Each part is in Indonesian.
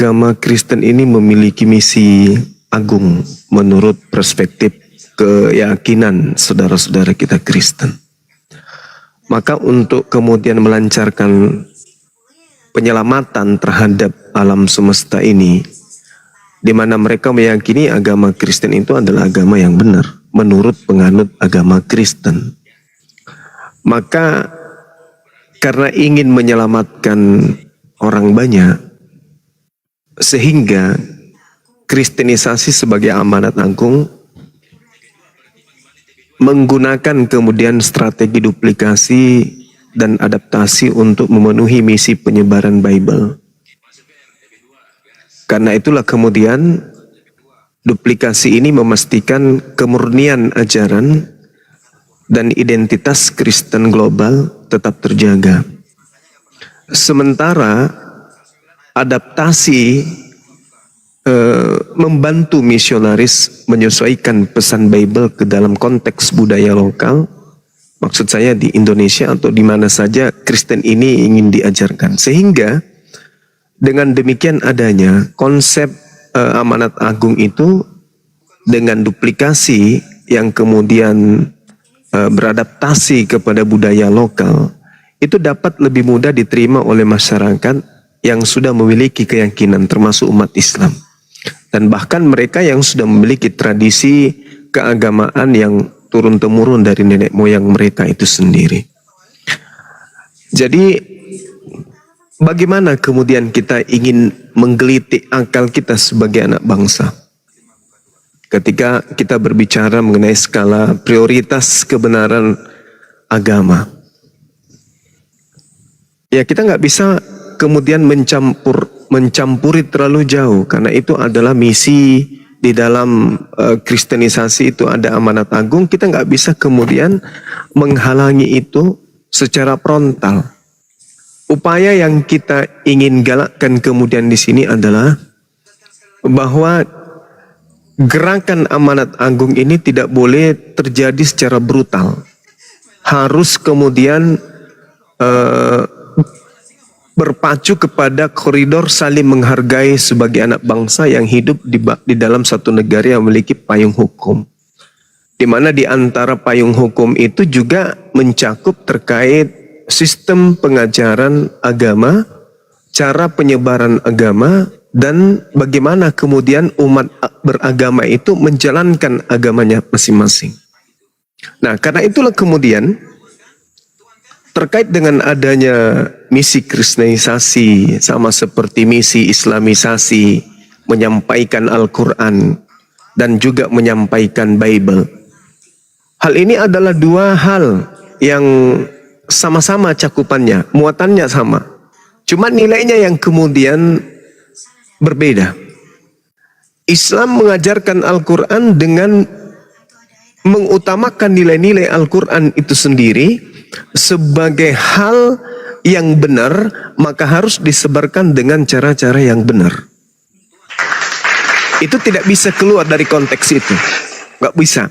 agama Kristen ini memiliki misi agung menurut perspektif keyakinan saudara-saudara kita Kristen. Maka untuk kemudian melancarkan penyelamatan terhadap alam semesta ini, di mana mereka meyakini agama Kristen itu adalah agama yang benar menurut penganut agama Kristen. Maka karena ingin menyelamatkan orang banyak, sehingga Kristenisasi sebagai amanat agung menggunakan kemudian strategi duplikasi dan adaptasi untuk memenuhi misi penyebaran Bible. Karena itulah kemudian duplikasi ini memastikan kemurnian ajaran dan identitas Kristen global tetap terjaga. Sementara adaptasi membantu misionaris menyesuaikan pesan Bible ke dalam konteks budaya lokal. Maksud saya di Indonesia atau di mana saja Kristen ini ingin diajarkan. Sehingga dengan demikian adanya konsep amanat agung itu dengan duplikasi yang kemudian beradaptasi kepada budaya lokal, itu dapat lebih mudah diterima oleh masyarakat yang sudah memiliki keyakinan, termasuk umat Islam. Dan bahkan mereka yang sudah memiliki tradisi keagamaan yang turun-temurun dari nenek moyang mereka itu sendiri. Jadi bagaimana kemudian kita ingin menggelitik akal kita sebagai anak bangsa? Ketika kita berbicara mengenai skala prioritas kebenaran agama, ya kita nggak bisa kemudian mencampuri terlalu jauh, karena itu adalah misi di dalam Kristenisasi. Itu ada amanat agung, kita nggak bisa kemudian menghalangi itu secara frontal. Upaya yang kita ingin galakkan kemudian di sini adalah bahwa gerakan amanat agung ini tidak boleh terjadi secara brutal. Harus kemudian berpacu kepada koridor saling menghargai sebagai anak bangsa yang hidup di dalam satu negara yang memiliki payung hukum. Di mana di antara payung hukum itu juga mencakup terkait sistem pengajaran agama, cara penyebaran agama, dan bagaimana kemudian umat beragama itu menjalankan agamanya masing-masing. Nah, karena itulah kemudian terkait dengan adanya misi Kristenisasi sama seperti misi Islamisasi, menyampaikan Al-Quran dan juga menyampaikan Bible. Hal ini adalah dua hal yang sama-sama cakupannya, muatannya sama. Cuma nilainya yang kemudian berbeda. Islam mengajarkan Al-Quran dengan mengutamakan nilai-nilai Al-Quran itu sendiri sebagai hal yang benar, maka harus disebarkan dengan cara-cara yang benar. Itu tidak bisa keluar dari konteks itu. Nggak bisa.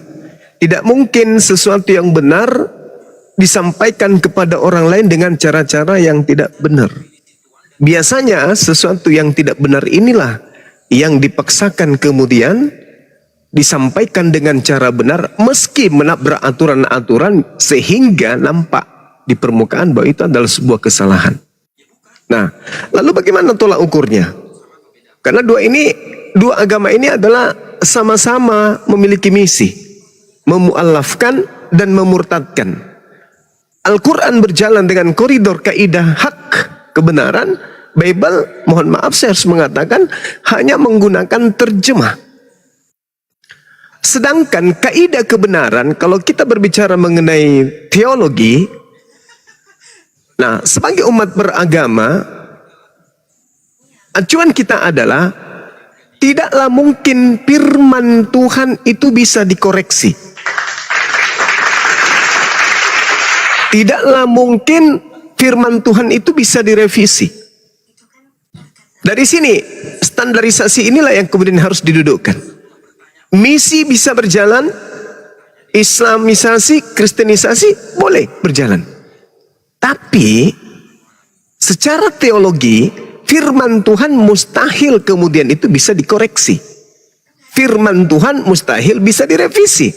Tidak mungkin sesuatu yang benar disampaikan kepada orang lain dengan cara-cara yang tidak benar. Biasanya sesuatu yang tidak benar inilah yang dipaksakan kemudian disampaikan dengan cara benar meski menabrak aturan-aturan sehingga nampak di permukaan bahwa itu adalah sebuah kesalahan. Nah, lalu bagaimana tolak ukurnya? Karena dua agama ini adalah sama-sama memiliki misi, memualafkan dan memurtadkan. Al-Quran berjalan dengan koridor kaidah hak kebenaran. Bible, mohon maaf saya harus mengatakan, hanya menggunakan terjemah. Sedangkan kaidah kebenaran, kalau kita berbicara mengenai teologi, nah sebagai umat beragama, acuan kita adalah tidaklah mungkin firman Tuhan itu bisa dikoreksi. Tidaklah mungkin firman Tuhan itu bisa direvisi. Dari sini, standarisasi inilah yang kemudian harus didudukkan. Misi bisa berjalan, Islamisasi, Kristenisasi boleh berjalan. Tapi, secara teologi, firman Tuhan mustahil kemudian itu bisa dikoreksi. Firman Tuhan mustahil bisa direvisi.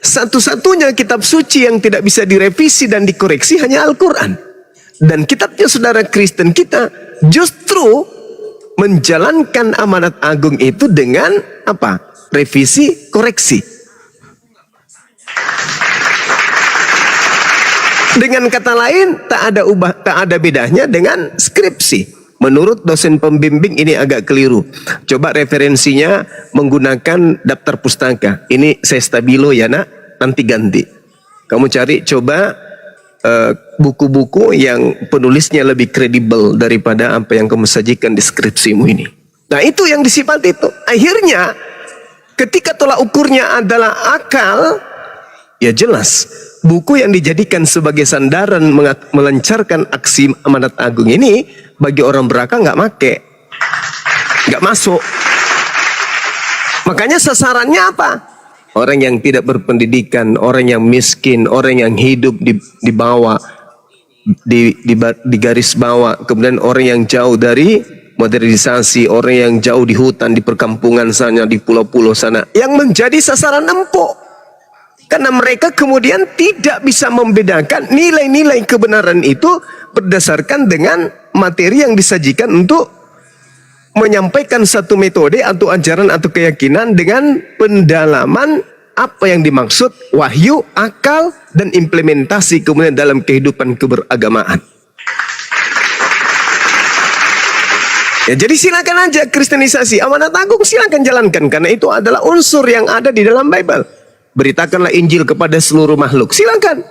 Satu-satunya kitab suci yang tidak bisa direvisi dan dikoreksi hanya Al-Quran. Dan kitabnya saudara Kristen kita justru menjalankan amanat agung itu dengan apa? Revisi, koreksi. Dengan kata lain, tak ada bedanya dengan skripsi. Menurut dosen pembimbing ini agak keliru. Coba referensinya menggunakan daftar pustaka. Ini saya stabilo ya nak, nanti ganti. Kamu cari coba buku-buku yang penulisnya lebih kredibel daripada apa yang kamu sajikan di skripsimu ini. Nah itu yang disifat itu. Akhirnya ketika tolak ukurnya adalah akal, ya jelas buku yang dijadikan sebagai sandaran melancarkan aksi amanat agung ini bagi orang berakal nggak make, nggak masuk. Makanya sasarannya apa? Orang yang tidak berpendidikan, orang yang miskin, orang yang hidup di bawah, di garis bawah, kemudian orang yang jauh dari modernisasi, orang yang jauh di hutan, di perkampungan sana, di pulau-pulau sana, yang menjadi sasaran empuk. Karena mereka kemudian tidak bisa membedakan nilai-nilai kebenaran itu berdasarkan dengan materi yang disajikan untuk menyampaikan satu metode atau ajaran atau keyakinan dengan pendalaman apa yang dimaksud wahyu, akal, dan implementasi kemudian dalam kehidupan keberagamaan. Ya, jadi silakan aja kristenisasi amanat agung, silakan jalankan karena itu adalah unsur yang ada di dalam Bible. Beritakanlah Injil kepada seluruh makhluk, silakan.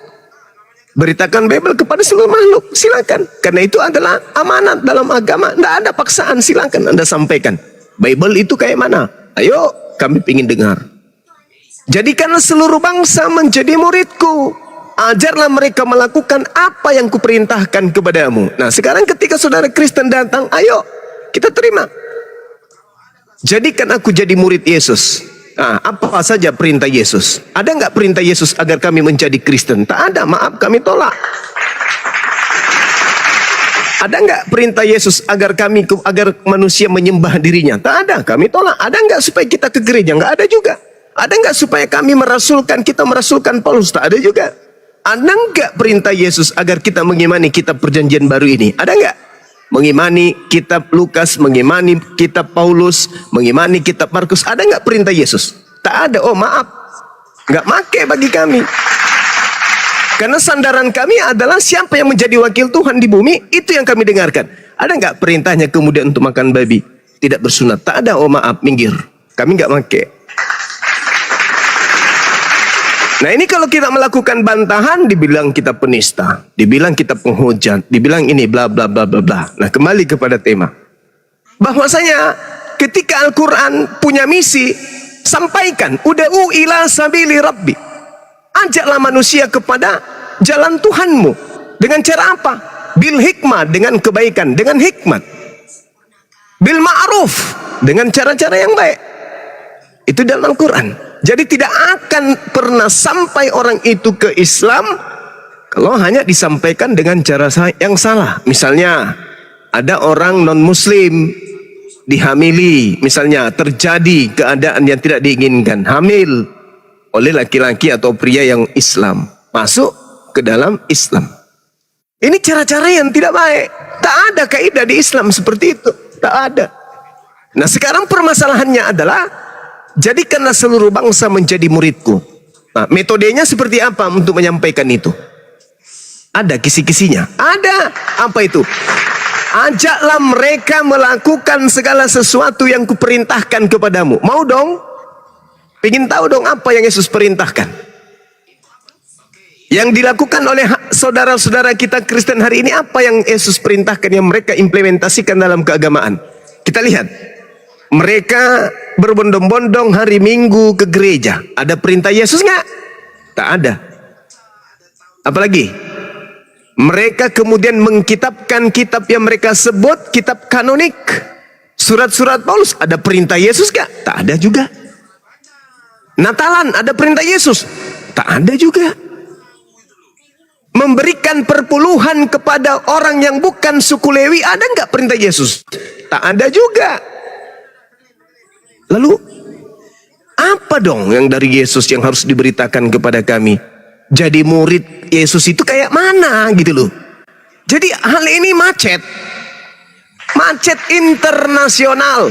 Beritakan Bible kepada seluruh makhluk, silakan. Karena itu adalah amanat dalam agama. Tidak ada paksaan, silakan Anda sampaikan. Bible itu kayak mana? Ayo, kami ingin dengar. Jadikanlah seluruh bangsa menjadi muridku. Ajarlah mereka melakukan apa yang kuperintahkan kepadamu. Nah, sekarang ketika saudara Kristen datang, ayo kita terima. Jadikan aku jadi murid Yesus. Nah, apa saja perintah Yesus? Ada nggak perintah Yesus agar kami menjadi Kristen? Tak ada, maaf kami tolak. Ada nggak perintah Yesus agar manusia menyembah dirinya? Tak ada, kami tolak. Ada nggak supaya kita ke gereja? Nggak ada juga. Ada nggak supaya kami kita merasulkan Paulus? Tak ada juga. Ada nggak perintah Yesus agar kita mengimani kitab perjanjian baru ini? Ada nggak? Mengimani kitab Lukas, mengimani kitab Paulus, mengimani kitab Markus. Ada nggak perintah Yesus? Tak ada. Oh maaf, nggak make bagi kami. Karena sandaran kami adalah siapa yang menjadi wakil Tuhan di bumi, itu yang kami dengarkan. Ada nggak perintahnya kemudian untuk makan babi? Tidak bersunat. Tak ada. Oh maaf, minggir. Kami nggak make. Nah ini kalau kita melakukan bantahan, dibilang kita penista, dibilang kita penghujat, dibilang ini bla bla bla bla bla. Nah kembali kepada tema, bahwasanya ketika Al-Quran punya misi, sampaikan, uda'u ila sabili rabbi, ajaklah manusia kepada jalan Tuhanmu. Dengan cara apa? Bil hikmah, dengan kebaikan, dengan hikmat. Bil ma'ruf, dengan cara-cara yang baik. Itu dalam Al-Quran. Jadi tidak akan pernah sampai orang itu ke Islam kalau hanya disampaikan dengan cara yang salah. Misalnya ada orang non-muslim dihamili, misalnya terjadi keadaan yang tidak diinginkan, hamil oleh laki-laki atau pria yang Islam, masuk ke dalam Islam. Ini cara-cara yang tidak baik. Tak ada kaidah di Islam seperti itu. Tak ada. Nah sekarang permasalahannya adalah, jadikanlah seluruh bangsa menjadi muridku. Nah, metodenya seperti apa untuk menyampaikan itu? Ada kisi-kisinya. Ada. Apa itu? Ajaklah mereka melakukan segala sesuatu yang kuperintahkan kepadamu. Mau dong? Pengen tahu dong apa yang Yesus perintahkan? Yang dilakukan oleh saudara-saudara kita Kristen hari ini, apa yang Yesus perintahkan yang mereka implementasikan dalam keagamaan? Kita lihat. Mereka berbondong-bondong hari Minggu ke gereja. Ada perintah Yesus nggak? Tak ada. Apalagi? Mereka kemudian mengkitabkan kitab yang mereka sebut kitab kanonik. Surat-surat Paulus. Ada perintah Yesus nggak? Tak ada juga. Natalan, ada perintah Yesus? Tak ada juga. memberikan perpuluhan kepada orang yang bukan suku Lewi, ada nggak perintah Yesus? Tak ada juga. Lalu apa dong yang dari Yesus yang harus diberitakan kepada kami? Jadi murid Yesus itu kayak mana gitu loh. Jadi hal ini macet internasional.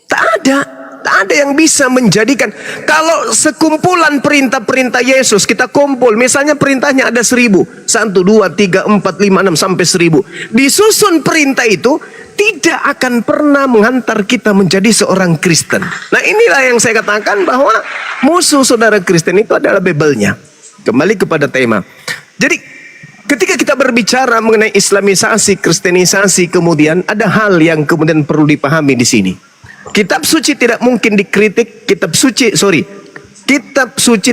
Tak ada yang bisa menjadikan. Kalau sekumpulan perintah-perintah Yesus kita kumpul, misalnya perintahnya ada 1000, 1, 2, 3, 4, 5, 6 sampai 1000. Disusun perintah itu tidak akan pernah menghantar kita menjadi seorang Kristen. Nah, inilah yang saya katakan bahwa musuh saudara Kristen itu adalah Bibelnya. Kembali kepada tema. Jadi ketika kita berbicara mengenai Islamisasi, Kristenisasi, kemudian ada hal yang kemudian perlu dipahami di sini. Kitab suci tidak mungkin dikritik, kitab suci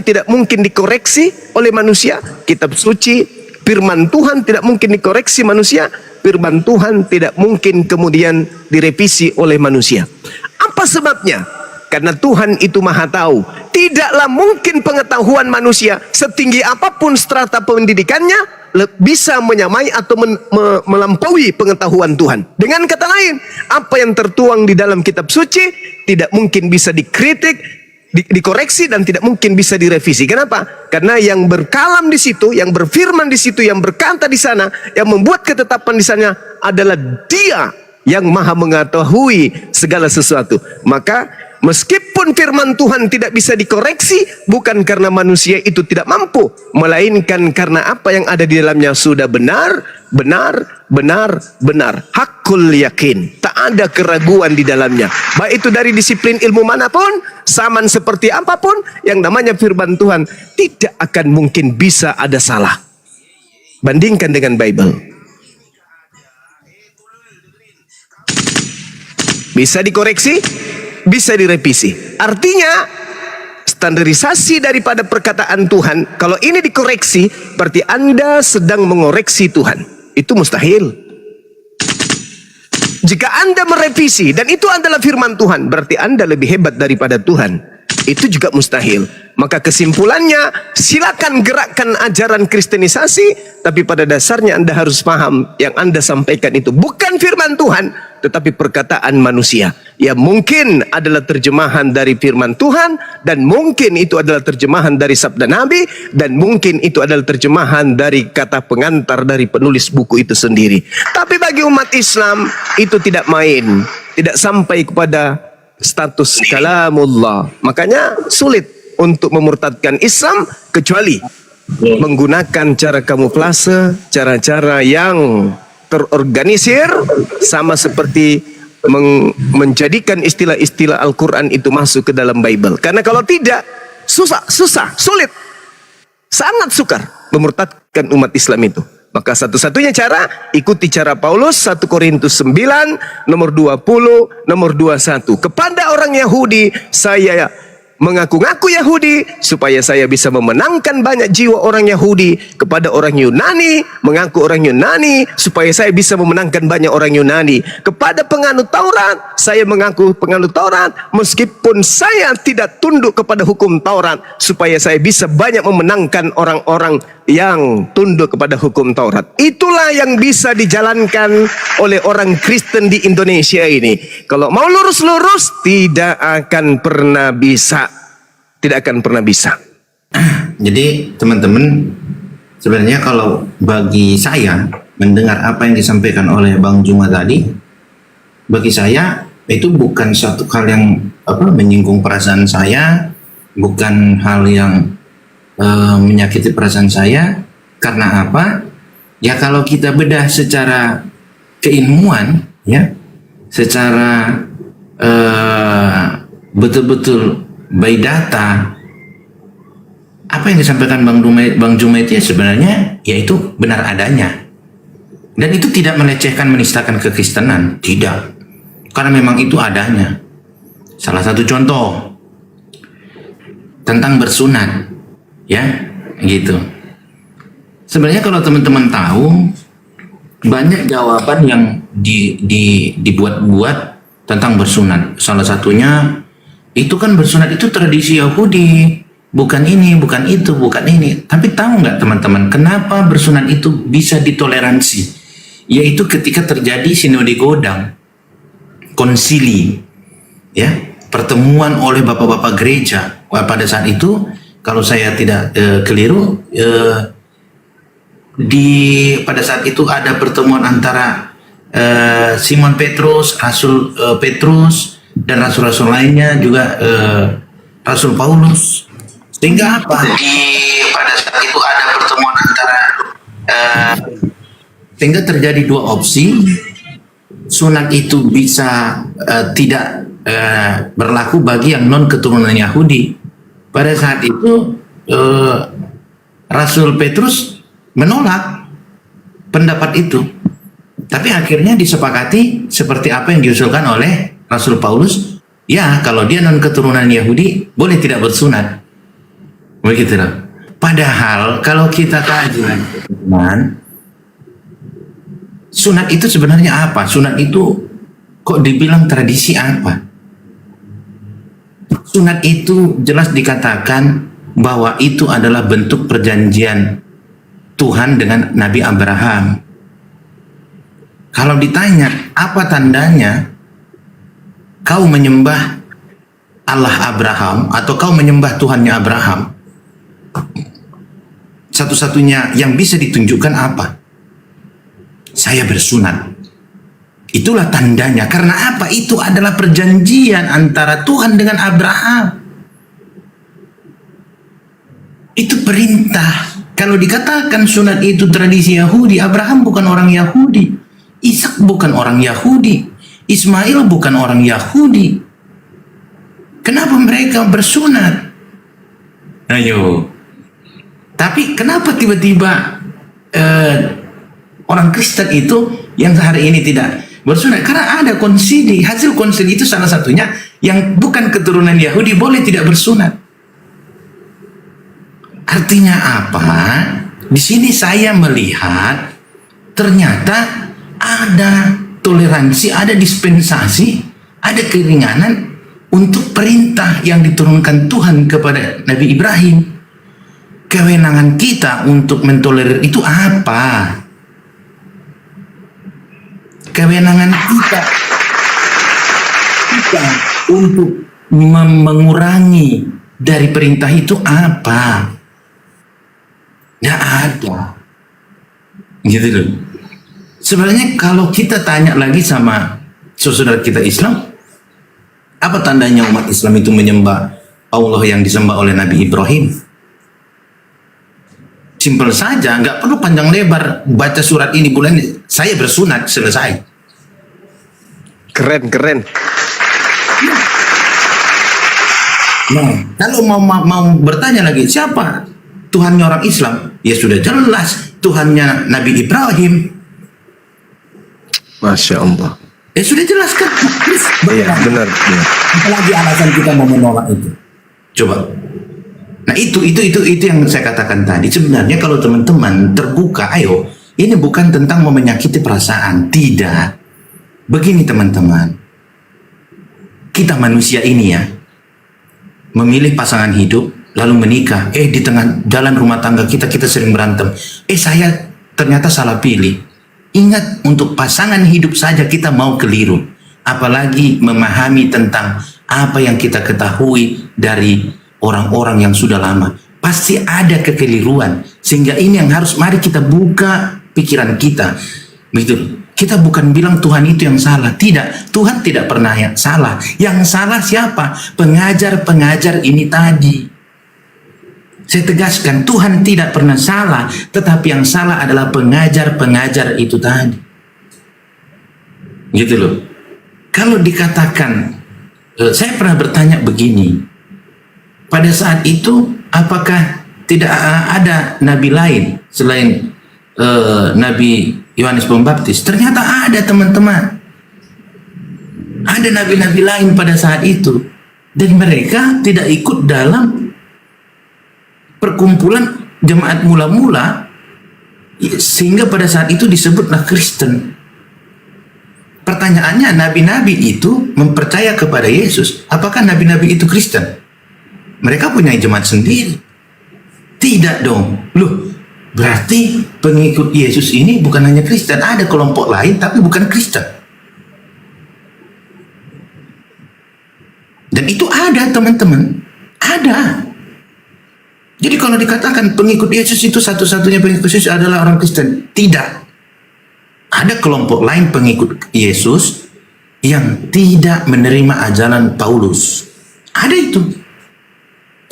tidak mungkin dikoreksi oleh manusia. Kitab suci, firman Tuhan tidak mungkin dikoreksi manusia. Firman Tuhan tidak mungkin kemudian direvisi oleh manusia. Apa sebabnya? Karena Tuhan itu maha tahu. Tidaklah mungkin pengetahuan manusia setinggi apapun strata pendidikannya bisa menyamai atau melampaui pengetahuan Tuhan. Dengan kata lain, apa yang tertuang di dalam kitab suci tidak mungkin bisa dikritik, dikoreksi, dan tidak mungkin bisa direvisi. Kenapa? Karena yang berkalam di situ, yang berfirman di situ, yang berkata di sana, yang membuat ketetapan di sana adalah Dia yang maha mengetahui segala sesuatu. Maka meskipun firman Tuhan tidak bisa dikoreksi, bukan karena manusia itu tidak mampu, melainkan karena apa yang ada di dalamnya sudah benar. Hakul yakin. Tak ada keraguan di dalamnya. Baik itu dari disiplin ilmu manapun, zaman seperti apapun, yang namanya firman Tuhan tidak akan mungkin bisa ada salah. Bandingkan dengan Bible. Bisa dikoreksi, bisa direvisi. Artinya standarisasi daripada perkataan Tuhan, kalau ini dikoreksi, berarti Anda sedang mengoreksi Tuhan. Itu mustahil. Jika Anda merevisi dan itu adalah firman Tuhan, berarti Anda lebih hebat daripada Tuhan. Itu juga mustahil. Maka kesimpulannya, silakan gerakkan ajaran Kristenisasi, tapi pada dasarnya Anda harus paham yang Anda sampaikan itu bukan firman Tuhan, tetapi perkataan manusia. Ya, mungkin adalah terjemahan dari firman Tuhan, dan mungkin itu adalah terjemahan dari sabda Nabi, dan mungkin itu adalah terjemahan dari kata pengantar dari penulis buku itu sendiri. Tapi bagi umat Islam itu tidak main, tidak sampai kepada status kalamullah. Makanya sulit untuk memurtadkan Islam kecuali menggunakan cara kamuflase, cara-cara yang terorganisir, sama seperti menjadikan istilah-istilah Al-Quran itu masuk ke dalam Bible. Karena kalau tidak, susah, sulit, sangat sukar memurtadkan umat Islam itu. Maka satu-satunya cara, ikuti cara Paulus, 1 Korintus 9, nomor 20, nomor 21. Kepada orang Yahudi, saya mengaku-ngaku Yahudi supaya saya bisa memenangkan banyak jiwa orang Yahudi. Kepada orang Yunani, mengaku orang Yunani supaya saya bisa memenangkan banyak orang Yunani. Kepada penganut Taurat, saya mengaku penganut Taurat meskipun saya tidak tunduk kepada hukum Taurat, supaya saya bisa banyak memenangkan orang-orang yang tunduk kepada hukum Taurat. Itulah yang bisa dijalankan oleh orang Kristen di Indonesia ini. Kalau mau lurus-lurus, tidak akan pernah bisa. Tidak akan pernah bisa. Jadi teman-teman, sebenarnya kalau bagi saya mendengar apa yang disampaikan oleh Bang Juma tadi, bagi saya itu bukan suatu hal yang menyinggung perasaan saya, bukan hal yang menyakiti perasaan saya. Karena apa? Ya kalau kita bedah secara keilmuan, ya, secara betul-betul by data, apa yang disampaikan Bang Juma itu ya sebenarnya yaitu benar adanya, dan itu tidak melecehkan, menistakan kekristenan, tidak, karena memang itu adanya. Salah satu contoh tentang bersunat, ya, gitu. Sebenarnya kalau teman-teman tahu, banyak jawaban yang dibuat-buat tentang bersunat. Salah satunya itu kan bersunat itu tradisi Yahudi, bukan ini, bukan itu, bukan ini. Tapi tahu nggak teman-teman, kenapa bersunat itu bisa ditoleransi? Yaitu ketika terjadi sinode godang, konsili, ya, pertemuan oleh bapak-bapak gereja. Wah, pada saat itu, kalau saya tidak keliru, pada saat itu ada pertemuan antara Simon Petrus, Rasul Petrus, dan rasul-rasul lainnya juga Rasul Paulus. Sehingga apa? Pada saat itu ada pertemuan antara sehingga terjadi dua opsi. Sunat itu bisa tidak berlaku bagi yang non keturunan Yahudi. Pada saat itu Rasul Petrus menolak pendapat itu. Tapi akhirnya disepakati seperti apa yang diusulkan oleh Rasul Paulus. Ya, kalau dia non keturunan Yahudi boleh tidak bersunat. Begitu loh. Padahal kalau kita kaji, teman, sunat itu sebenarnya apa? Sunat itu kok dibilang tradisi apa? Sunat itu jelas dikatakan bahwa itu adalah bentuk perjanjian Tuhan dengan Nabi Abraham. Kalau ditanya apa tandanya kau menyembah Allah Abraham atau kau menyembah Tuhannya Abraham, satu-satunya yang bisa ditunjukkan apa? Saya bersunat. Itulah tandanya. Karena apa? Itu adalah perjanjian antara Tuhan dengan Abraham. Itu perintah. Kalau dikatakan sunat itu tradisi Yahudi, Abraham bukan orang Yahudi, Ishak bukan orang Yahudi, Ismail bukan orang Yahudi. Kenapa mereka bersunat? Ayo. Tapi kenapa tiba-tiba orang Kristen itu yang hari ini tidak bersunat? Karena ada konsili. Hasil konsili itu salah satunya yang bukan keturunan Yahudi boleh tidak bersunat. Artinya apa? Di sini saya melihat ternyata ada toleransi, ada dispensasi, ada keringanan untuk perintah yang diturunkan Tuhan kepada Nabi Ibrahim. Kewenangan kita untuk mentolerir itu apa? Kewenangan kita untuk mengurangi dari perintah itu apa? Nggak ada. Gitu loh. Sebenarnya kalau kita tanya lagi sama saudara kita Islam, apa tandanya umat Islam itu menyembah Allah yang disembah oleh Nabi Ibrahim? Simpel saja, nggak perlu panjang lebar. Baca surat ini bulan ini, saya bersunat, selesai. Keren, keren. Nah, kalau mau bertanya lagi, siapa Tuhannya orang Islam? Ya sudah jelas, Tuhannya Nabi Ibrahim. Masya Allah. Ya sudah jelas kan? Iya, benar. Apalagi alasan kita mau menolak itu? Coba. Nah itu yang saya katakan tadi. Sebenarnya kalau teman-teman terbuka, ayo, ini bukan tentang mau menyakiti perasaan, tidak. Begini teman-teman, kita manusia ini ya, memilih pasangan hidup, lalu menikah. Di tengah jalan rumah tangga kita sering berantem. Saya ternyata salah pilih. Ingat, untuk pasangan hidup saja kita mau keliru. Apalagi memahami tentang apa yang kita ketahui dari orang-orang yang sudah lama. Pasti ada kekeliruan. Sehingga ini yang harus, mari kita buka pikiran kita. Begitu. Kita bukan bilang Tuhan itu yang salah. Tidak. Tuhan tidak pernah yang salah. Yang salah siapa? Pengajar-pengajar ini tadi. Saya tegaskan, Tuhan tidak pernah salah, tetapi yang salah adalah pengajar-pengajar itu tadi. Gitu loh. Kalau dikatakan, saya pernah bertanya begini, pada saat itu apakah tidak ada nabi lain selain Nabi Yohanes Pembaptis? Ternyata ada, teman-teman. Ada nabi-nabi lain pada saat itu, dan mereka tidak ikut dalam perkumpulan jemaat mula-mula, sehingga pada saat itu disebutlah Kristen. Pertanyaannya, nabi-nabi itu mempercaya kepada Yesus. Apakah nabi-nabi itu Kristen? Mereka punya jemaat sendiri. Tidak dong. Loh, berarti pengikut Yesus ini bukan hanya Kristen, ada kelompok lain tapi bukan Kristen. Dan itu ada, teman-teman. Ada. Jadi kalau dikatakan pengikut Yesus itu satu-satunya pengikut Yesus adalah orang Kristen, tidak. Ada kelompok lain pengikut Yesus yang tidak menerima ajaran Paulus. Ada itu.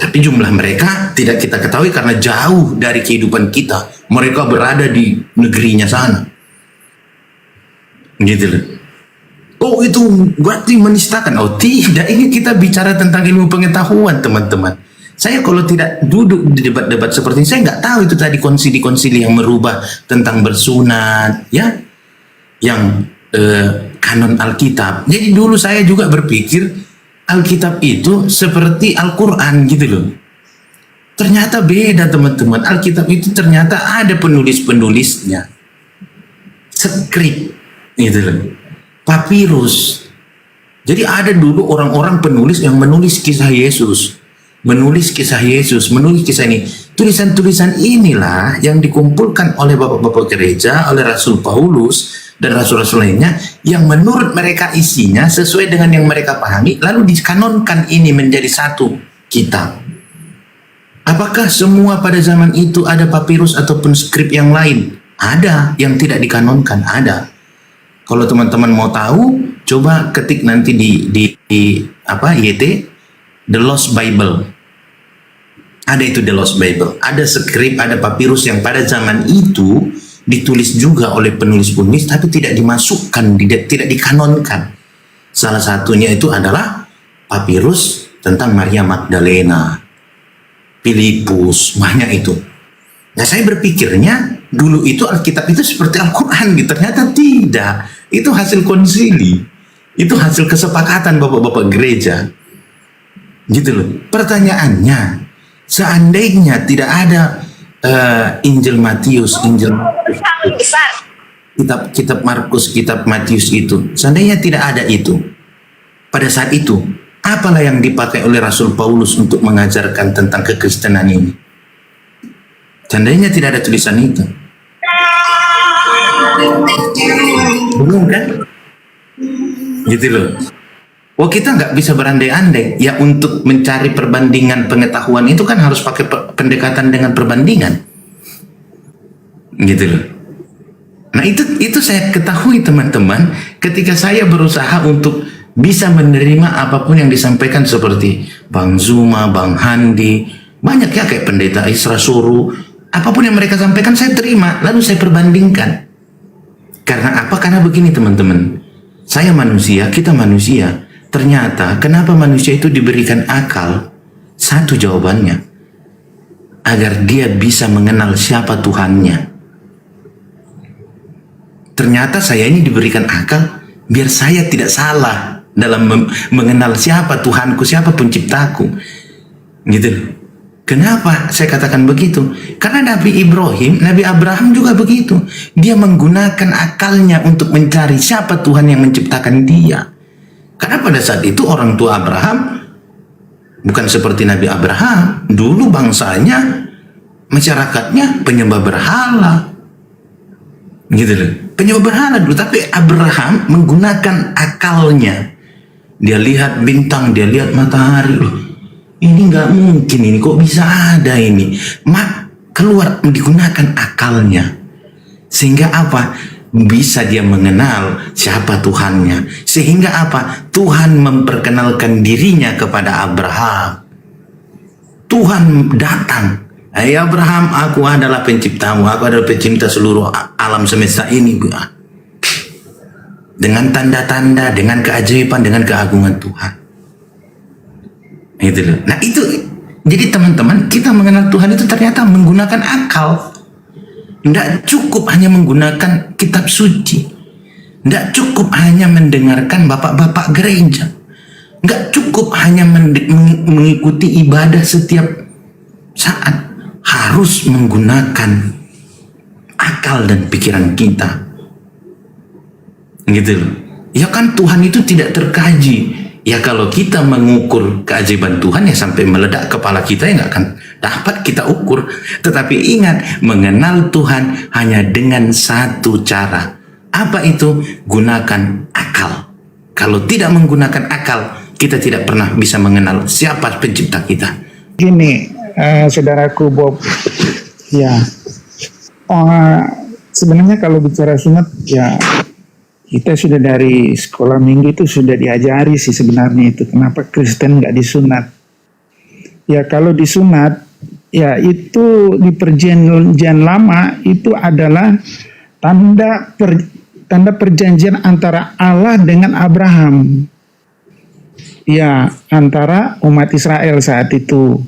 Tapi jumlah mereka tidak kita ketahui karena jauh dari kehidupan kita. Mereka berada di negerinya sana. Gitu loh. Oh, itu berarti menistakan. Oh tidak, ini kita bicara tentang ilmu pengetahuan, teman-teman. Saya kalau tidak duduk di debat-debat seperti ini, saya nggak tahu itu tadi konsili-konsili yang merubah tentang bersunat, ya, yang kanon Alkitab. Jadi dulu saya juga berpikir Alkitab itu seperti Al-Quran gitu loh. Ternyata beda, teman-teman. Alkitab itu ternyata ada penulis-penulisnya. Skrip gitu loh. Papirus. Jadi ada dulu orang-orang penulis yang menulis kisah Yesus. Menulis kisah Yesus, menulis kisah ini. Tulisan-tulisan inilah yang dikumpulkan oleh bapak-bapak gereja, oleh Rasul Paulus, dan rasul-rasul lainnya yang menurut mereka isinya sesuai dengan yang mereka pahami, lalu dikanonkan ini menjadi satu kitab. Apakah semua pada zaman itu ada papirus ataupun skrip yang lain? Ada yang tidak dikanonkan, ada. Kalau teman-teman mau tahu, coba ketik nanti di YT The Lost Bible. Ada itu The Lost Bible. Ada skrip, ada papirus yang pada zaman itu ditulis juga oleh penulis-penulis tapi tidak dimasukkan, tidak dikanonkan. Salah satunya itu adalah papirus tentang Maria Magdalena, Filipus, banyak itu. Nah, saya berpikirnya dulu itu Alkitab itu seperti Al-Quran gitu. Ternyata tidak. Itu hasil konsili. Itu hasil kesepakatan bapak-bapak gereja. Gitu loh. Pertanyaannya, seandainya tidak ada Injil Matius, kitab Markus, kitab Matius itu, seandainya tidak ada itu, pada saat itu, apalah yang dipakai oleh Rasul Paulus untuk mengajarkan tentang kekristenan ini? Seandainya tidak ada tulisan itu, bingung kan? Gitu loh. Wah, kita nggak bisa berandai-andai. Ya, untuk mencari perbandingan pengetahuan itu kan harus pakai pendekatan dengan perbandingan. Gitu loh. Nah, itu saya ketahui, teman-teman, ketika saya berusaha untuk bisa menerima apapun yang disampaikan seperti Bang Zuma, Bang Handi, banyak ya kayak Pendeta Isra Suru, apapun yang mereka sampaikan saya terima, lalu saya perbandingkan. Karena apa? Karena begini, teman-teman. Saya manusia, kita manusia. Ternyata kenapa manusia itu diberikan akal? Satu jawabannya, agar dia bisa mengenal siapa Tuhannya. Ternyata saya ini diberikan akal biar saya tidak salah dalam mengenal siapa Tuhanku, siapa penciptaku. Gitu. Kenapa saya katakan begitu? Karena Nabi Ibrahim, Nabi Abraham juga begitu. Dia menggunakan akalnya untuk mencari siapa Tuhan yang menciptakan dia. Karena pada saat itu orang tua Abraham bukan seperti Nabi Abraham. Dulu bangsanya, masyarakatnya penyembah berhala. Gitu loh. Penyembah berhala dulu. Tapi Abraham menggunakan akalnya. Dia lihat bintang, dia lihat matahari. Loh, ini nggak mungkin, ini kok bisa ada ini. Keluar digunakan akalnya. Sehingga apa? Bisa dia mengenal siapa Tuhannya. Sehingga apa? Tuhan memperkenalkan dirinya kepada Abraham. Tuhan datang. Hai Abraham, aku adalah penciptamu. Aku adalah pencipta seluruh alam semesta ini. Dengan tanda-tanda, dengan keajaiban, dengan keagungan Tuhan. Itu loh. Nah itu, jadi teman-teman, kita mengenal Tuhan itu ternyata menggunakan akal. Tidak cukup hanya menggunakan kitab suci. Tidak cukup hanya mendengarkan bapak-bapak gereja. Tidak cukup hanya mengikuti ibadah setiap saat. Harus menggunakan akal dan pikiran kita. Gitu loh. Ya kan Tuhan itu tidak terkaji. Ya kalau kita mengukur keajaiban Tuhan ya sampai meledak kepala kita ya nggak akan dapat kita ukur. Tetapi ingat, mengenal Tuhan hanya dengan satu cara. Apa itu? Gunakan akal. Kalau tidak menggunakan akal, kita tidak pernah bisa mengenal siapa pencipta kita. Gini, saudaraku Bob, ya, sebenarnya kalau bicara sunat, ya kita sudah dari sekolah minggu itu sudah diajari sih sebenarnya itu kenapa Kristen nggak disunat. Ya kalau disunat, ya itu di perjanjian lama itu adalah tanda perjanjian antara Allah dengan Abraham. Ya, antara umat Israel saat itu.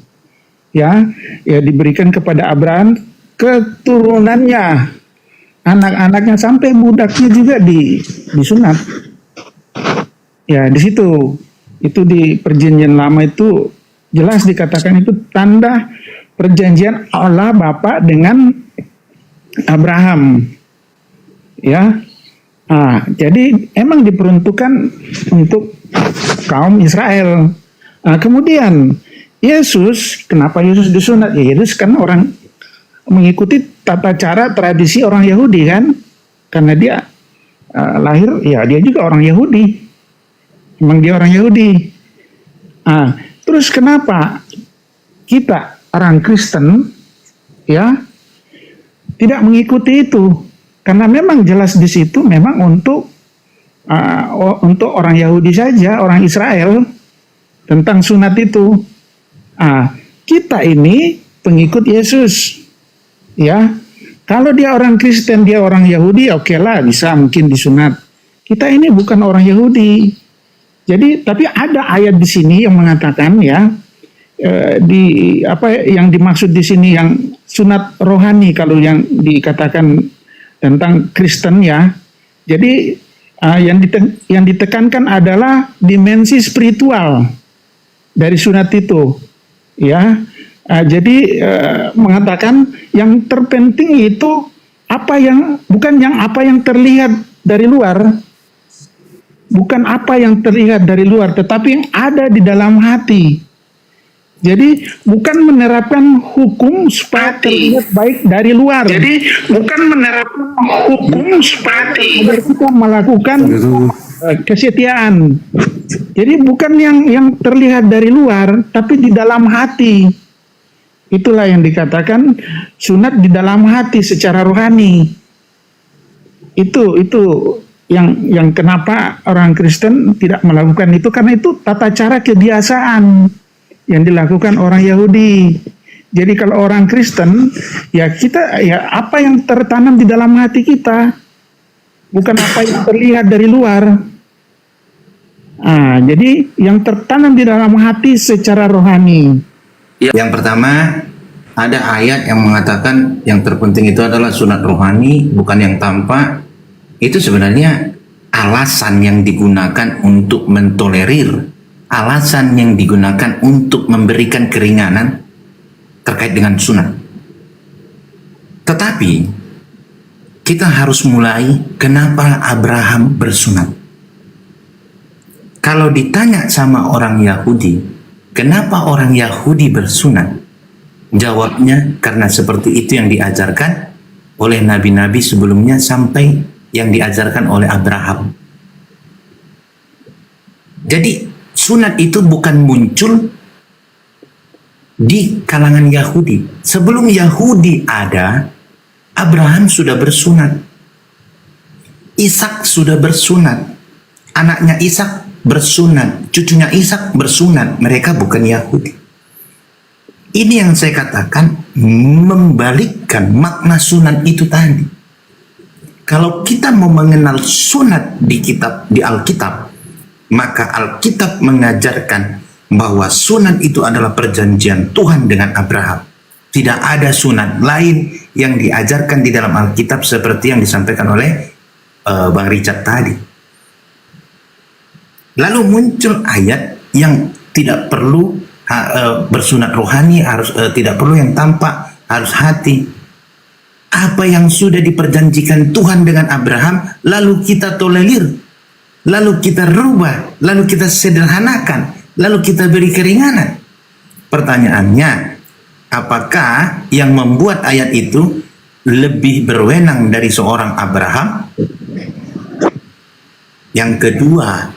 Ya diberikan kepada Abraham keturunannya, anak-anaknya sampai budaknya juga disunat. Ya di situ itu di perjanjian lama itu jelas dikatakan itu tanda perjanjian Allah Bapa dengan Abraham. Ya, jadi emang diperuntukkan untuk kaum Israel. Kemudian Yesus, kenapa Yesus disunat? Ya Yesus kan orang mengikuti tata cara tradisi orang Yahudi kan, karena dia lahir ya dia juga orang Yahudi, emang dia orang Yahudi. Terus kenapa kita orang Kristen ya tidak mengikuti itu? Karena memang jelas di situ memang untuk orang Yahudi saja, orang Israel tentang sunat itu. Kita ini pengikut Yesus. Ya, kalau dia orang Kristen, dia orang Yahudi, oke lah bisa mungkin disunat. Kita ini bukan orang Yahudi. Jadi, tapi ada ayat di sini yang mengatakan ya, yang dimaksud di sini yang sunat rohani kalau yang dikatakan tentang Kristen ya. Jadi yang ditekankan adalah dimensi spiritual dari sunat itu, ya. Jadi mengatakan yang terpenting itu bukan apa yang terlihat dari luar, bukan apa yang terlihat dari luar, tetapi yang ada di dalam hati. Jadi bukan menerapkan hukum supaya terlihat baik dari luar. Jadi bukan menerapkan hukum supaya kita melakukan kesetiaan. Jadi bukan yang terlihat dari luar, tapi di dalam hati. Itulah yang dikatakan sunat di dalam hati secara rohani. Itu yang kenapa orang Kristen tidak melakukan itu, karena itu tata cara kebiasaan yang dilakukan orang Yahudi. Jadi kalau orang Kristen ya kita ya apa yang tertanam di dalam hati kita, bukan apa yang terlihat dari luar. Jadi yang tertanam di dalam hati secara rohani. Yang pertama, ada ayat yang mengatakan yang terpenting itu adalah sunat rohani, bukan yang tampak. Itu sebenarnya alasan yang digunakan untuk mentolerir, alasan yang digunakan untuk memberikan keringanan terkait dengan sunat. Tetapi kita harus mulai kenapa Abraham bersunat. Kalau ditanya sama orang Yahudi, kenapa orang Yahudi bersunat? Jawabnya karena seperti itu yang diajarkan oleh nabi-nabi sebelumnya sampai yang diajarkan oleh Abraham. Jadi sunat itu bukan muncul di kalangan Yahudi. Sebelum Yahudi ada, Abraham sudah bersunat. Ishak sudah bersunat. Anaknya Ishak bersunat. Cucunya Ishak bersunat. Mereka bukan Yahudi. Ini yang saya katakan membalikkan makna sunat itu tadi. Kalau kita mau mengenal sunat di Alkitab, maka Alkitab mengajarkan bahwa sunat itu adalah perjanjian Tuhan dengan Abraham. Tidak ada sunat lain yang diajarkan di dalam Alkitab seperti yang disampaikan oleh Bang Richard tadi. Lalu muncul ayat yang tidak perlu bersunat rohani, harus tidak perlu yang tampak, harus hati. Apa yang sudah diperjanjikan Tuhan dengan Abraham, lalu kita tolerir. lalu kita rubah, lalu kita sederhanakan, lalu kita beri keringanan. Pertanyaannya, apakah yang membuat ayat itu lebih berwenang dari seorang Abraham? Yang kedua,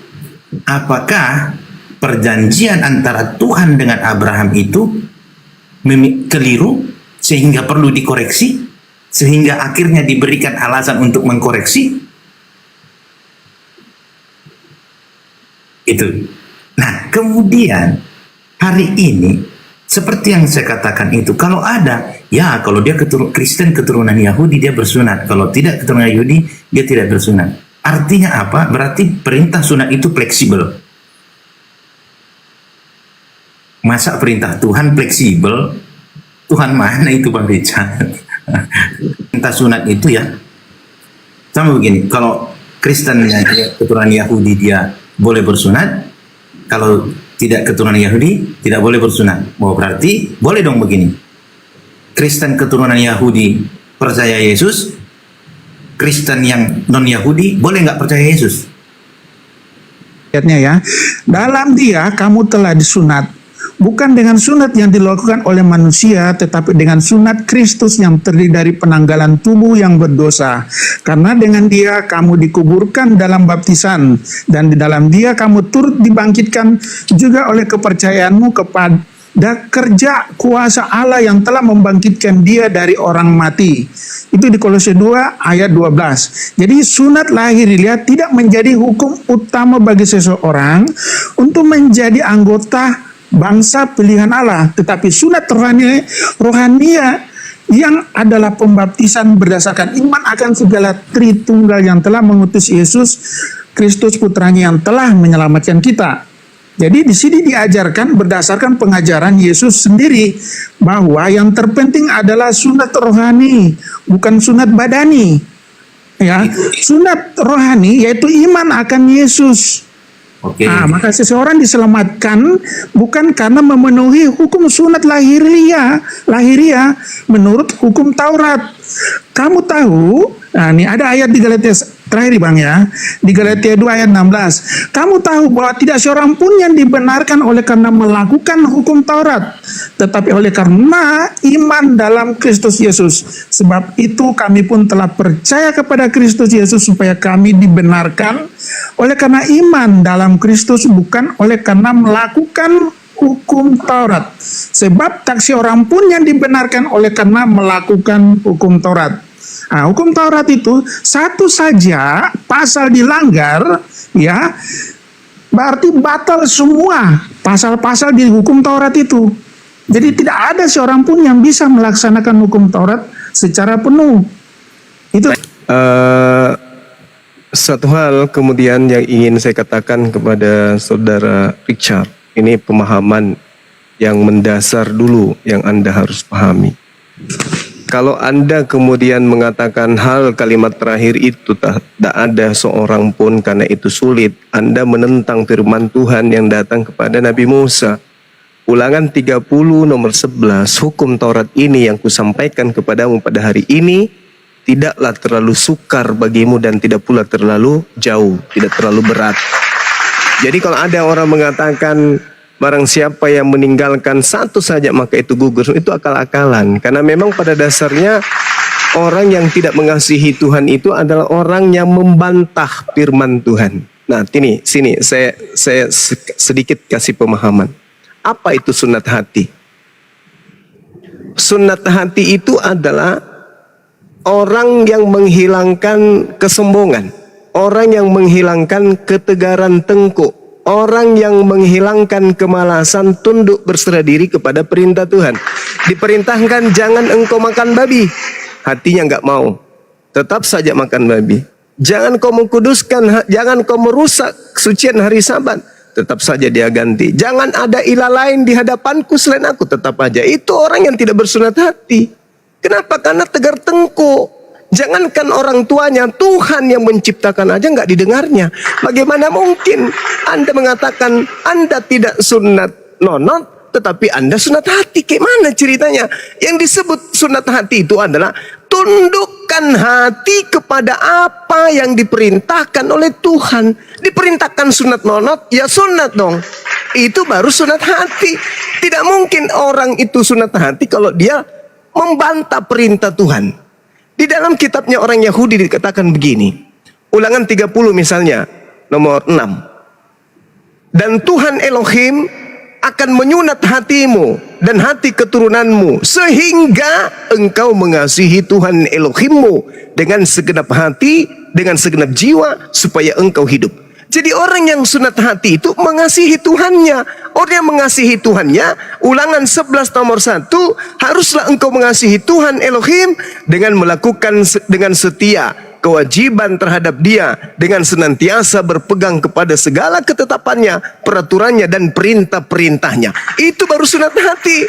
apakah perjanjian antara Tuhan dengan Abraham itu keliru sehingga perlu dikoreksi, sehingga akhirnya diberikan alasan untuk mengkoreksi? Itu. Nah, kemudian hari ini seperti yang saya katakan itu, kalau ada, ya kalau dia Kristen keturunan Yahudi dia bersunat, kalau tidak keturunan Yahudi dia tidak bersunat. Artinya apa? Berarti perintah sunat itu fleksibel. Masa perintah Tuhan fleksibel? Tuhan mana itu Bang Richard? Perintah sunat itu ya sama begini, kalau Kristen keturunan Yahudi dia boleh bersunat, kalau tidak keturunan Yahudi tidak boleh bersunat. Oh, berarti boleh dong begini, Kristen keturunan Yahudi percaya Yesus, Kristen yang non-Yahudi boleh nggak percaya Yesus? Ayatnya ya, dalam dia kamu telah disunat, bukan dengan sunat yang dilakukan oleh manusia, tetapi dengan sunat Kristus yang terdiri dari penanggalan tubuh yang berdosa. Karena dengan dia kamu dikuburkan dalam baptisan, dan di dalam dia kamu turut dibangkitkan juga oleh kepercayaanmu kepada kerja kuasa Allah yang telah membangkitkan dia dari orang mati. Itu di Kolose 2 ayat 12. Jadi sunat lahiriah tidak menjadi hukum utama bagi seseorang untuk menjadi anggota bangsa pilihan Allah, tetapi sunat rohania yang adalah pembaptisan berdasarkan iman akan segala Tritunggal yang telah mengutus Yesus Kristus putranya yang telah menyelamatkan kita. Jadi di sini diajarkan berdasarkan pengajaran Yesus sendiri bahwa yang terpenting adalah sunat rohani, bukan sunat badani. Ya, sunat rohani yaitu iman akan Yesus. Oke. Nah, maka seseorang diselamatkan bukan karena memenuhi hukum sunat lahiriah menurut hukum Taurat. Kamu tahu, nah ini ada ayat di Galatia terakhir Bang ya, di Galatia 2 ayat 16. Kamu tahu bahwa tidak seorang pun yang dibenarkan oleh karena melakukan hukum Taurat, tetapi oleh karena iman dalam Kristus Yesus. Sebab itu kami pun telah percaya kepada Kristus Yesus supaya kami dibenarkan oleh karena iman dalam Kristus, bukan oleh karena melakukan hukum Taurat. Sebab tak seorang pun yang dibenarkan oleh karena melakukan hukum Taurat. Nah, hukum Taurat itu satu saja pasal dilanggar, ya, berarti batal semua pasal-pasal di hukum Taurat itu. Jadi tidak ada seorang pun yang bisa melaksanakan hukum Taurat secara penuh. Itu Satu hal kemudian yang ingin saya katakan kepada saudara Richard, ini pemahaman yang mendasar dulu yang Anda harus pahami. Kalau Anda kemudian mengatakan hal kalimat terakhir itu tak ada seorang pun karena itu sulit, Anda menentang firman Tuhan yang datang kepada Nabi Musa. Ulangan 30 nomor 11, hukum Taurat ini yang kusampaikan kepadamu pada hari ini tidaklah terlalu sukar bagimu dan tidak pula terlalu jauh, tidak terlalu berat. Jadi kalau ada orang mengatakan barang siapa yang meninggalkan satu saja maka itu gugur, itu akal-akalan. Karena memang pada dasarnya orang yang tidak mengasihi Tuhan itu adalah orang yang membantah firman Tuhan. Nah, sini saya sedikit kasih pemahaman. Apa itu sunat hati? Sunat hati itu adalah orang yang menghilangkan kesombongan, orang yang menghilangkan ketegaran tengkuk, orang yang menghilangkan kemalasan, tunduk berserah diri kepada perintah Tuhan. Diperintahkan jangan engkau makan babi, hatinya nggak mau, tetap saja makan babi. Jangan kau mengkuduskan, jangan kau merusak kesucian hari Sabat, tetap saja dia ganti. Jangan ada ilah lain di hadapanku selain aku, tetap aja. Itu orang yang tidak bersunat hati. Kenapa? Karena tegar tengkuk. Jangankan orang tuanya, Tuhan yang menciptakan aja nggak didengarnya. Bagaimana mungkin Anda mengatakan Anda tidak sunat nonot, tetapi Anda sunat hati? Kayak mana ceritanya? Yang disebut sunat hati itu adalah Tundukkan hati kepada apa yang diperintahkan oleh Tuhan. Diperintahkan sunat nonot, ya sunat dong. Itu baru sunat hati. Tidak mungkin orang itu sunat hati kalau dia membantah perintah Tuhan. Di dalam kitabnya orang Yahudi dikatakan begini. Ulangan 30 misalnya, nomor 6. Dan Tuhan Elohim akan menyunat hatimu dan hati keturunanmu sehingga engkau mengasihi Tuhan Elohimmu dengan segenap hati, dengan segenap jiwa, supaya engkau hidup. Jadi orang yang sunat hati itu mengasihi Tuhannya. Orang yang mengasihi Tuhannya, Ulangan 11 nomor 1, haruslah engkau mengasihi Tuhan Elohim dengan melakukan dengan setia kewajiban terhadap Dia, dengan senantiasa berpegang kepada segala ketetapannya, peraturannya dan perintah-perintahnya. Itu baru sunat hati.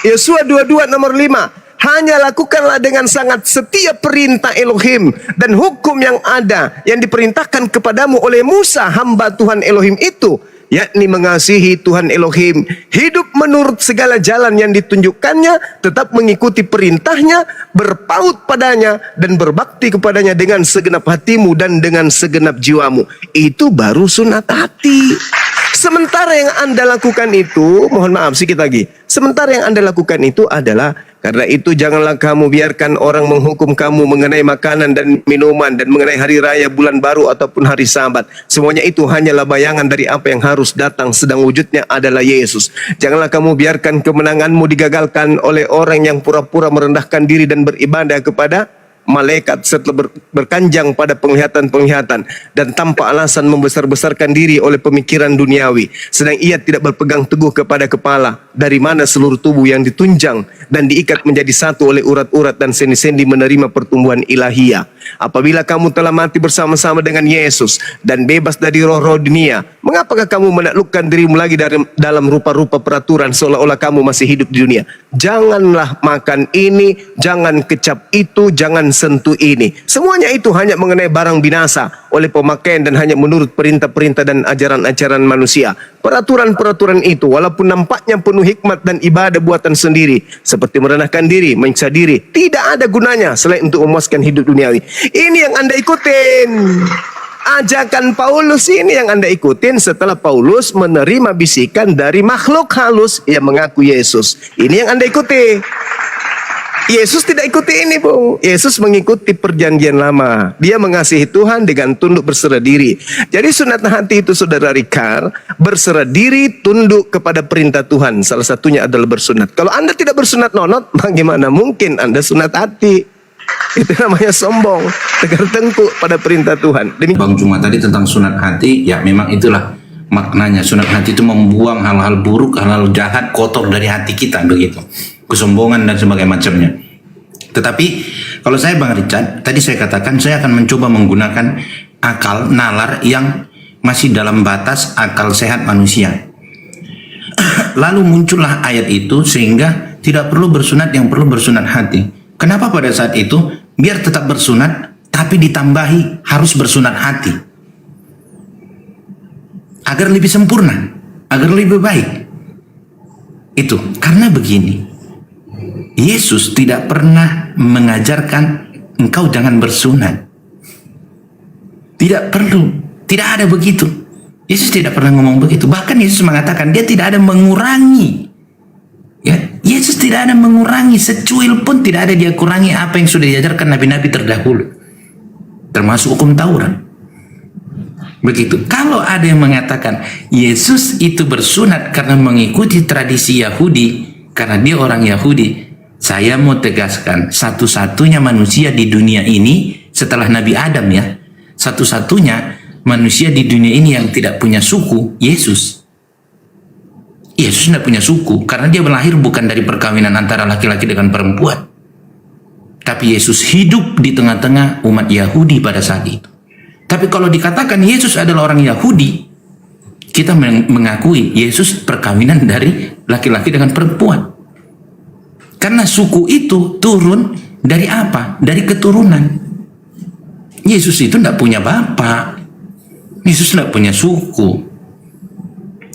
Yesua 22 nomor 5. Hanya lakukanlah dengan sangat setia perintah Elohim dan hukum yang ada yang diperintahkan kepadamu oleh Musa hamba Tuhan Elohim itu, yakni mengasihi Tuhan Elohim, hidup menurut segala jalan yang ditunjukkannya, tetap mengikuti perintahnya, berpaut padanya dan berbakti kepadanya dengan segenap hatimu dan dengan segenap jiwamu. Itu baru sunat hati. Sementara yang Anda lakukan itu, mohon maaf sedikit lagi. Sementara yang Anda lakukan itu adalah, karena itu janganlah kamu biarkan orang menghukum kamu mengenai makanan dan minuman dan mengenai hari raya, bulan baru ataupun hari Sabat. Semuanya itu hanyalah bayangan dari apa yang harus datang, sedang wujudnya adalah Yesus. Janganlah kamu biarkan kemenanganmu digagalkan oleh orang yang pura-pura merendahkan diri dan beribadah kepada malaikat serta berkanjang pada penglihatan-penglihatan dan tanpa alasan membesar-besarkan diri oleh pemikiran duniawi, sedang ia tidak berpegang teguh kepada kepala, dari mana seluruh tubuh yang ditunjang dan diikat menjadi satu oleh urat-urat dan sendi-sendi menerima pertumbuhan ilahiyah. Apabila kamu telah mati bersama-sama dengan Yesus dan bebas dari roh-roh dunia, mengapakah kamu menaklukkan dirimu lagi dalam rupa-rupa peraturan seolah-olah kamu masih hidup di dunia? Janganlah makan ini, jangan kecap itu, jangan sentuh ini. Semuanya itu hanya mengenai barang binasa oleh pemakaian dan hanya menurut perintah-perintah dan ajaran-ajaran manusia. Peraturan-peraturan itu walaupun nampaknya penuh hikmat dan ibadah buatan sendiri, seperti merendahkan diri, menyiksa diri, tidak ada gunanya selain untuk memuaskan hidup duniawi. Ini yang Anda ikutin. Ajakan Paulus ini yang Anda ikutin setelah Paulus menerima bisikan dari makhluk halus yang mengaku Yesus. Ini yang Anda ikuti. Yesus tidak ikuti ini, Bu. Yesus mengikuti perjanjian lama. Dia mengasihi Tuhan dengan tunduk berserah diri. Jadi sunat hati itu, saudara Rikar, berserah diri, tunduk kepada perintah Tuhan. Salah satunya adalah bersunat. Kalau Anda tidak bersunat nonot, bagaimana mungkin Anda sunat hati? Itu namanya sombong, tegar tengkuk pada perintah Tuhan. Bang Juma tadi tentang sunat hati, ya memang itulah maknanya. Sunat hati itu membuang hal-hal buruk, hal-hal jahat, kotor dari hati kita, begitu. Kesombongan dan sebagainya macamnya. Tetapi kalau saya Bang Richard, tadi saya katakan saya akan mencoba menggunakan akal nalar yang masih dalam batas akal sehat manusia. Lalu muncullah ayat itu sehingga tidak perlu bersunat yang perlu bersunat hati. Kenapa pada saat itu biar tetap bersunat tapi ditambahi harus bersunat hati? Agar lebih sempurna, agar lebih baik. Itu karena begini. Yesus tidak pernah mengajarkan engkau jangan bersunat. Tidak perlu, tidak ada begitu. Yesus tidak pernah ngomong begitu. Bahkan Yesus mengatakan dia tidak ada mengurangi. Ya, Yesus tidak ada mengurangi, secuil pun tidak ada dia kurangi apa yang sudah diajarkan nabi-nabi terdahulu, termasuk hukum Taurat. Begitu. Kalau ada yang mengatakan Yesus itu bersunat karena mengikuti tradisi Yahudi, karena dia orang Yahudi, saya mau tegaskan, satu-satunya manusia di dunia ini setelah Nabi Adam, ya, satu-satunya manusia di dunia ini yang tidak punya suku, Yesus. Yesus tidak punya suku karena dia lahir bukan dari perkawinan antara laki-laki dengan perempuan. Tapi Yesus hidup di tengah-tengah umat Yahudi pada saat itu. Tapi kalau dikatakan Yesus adalah orang Yahudi, kita mengakui Yesus perkawinan dari laki-laki dengan perempuan. Karena suku itu turun dari apa? Dari keturunan. Yesus itu tidak punya bapak. Yesus tidak punya suku.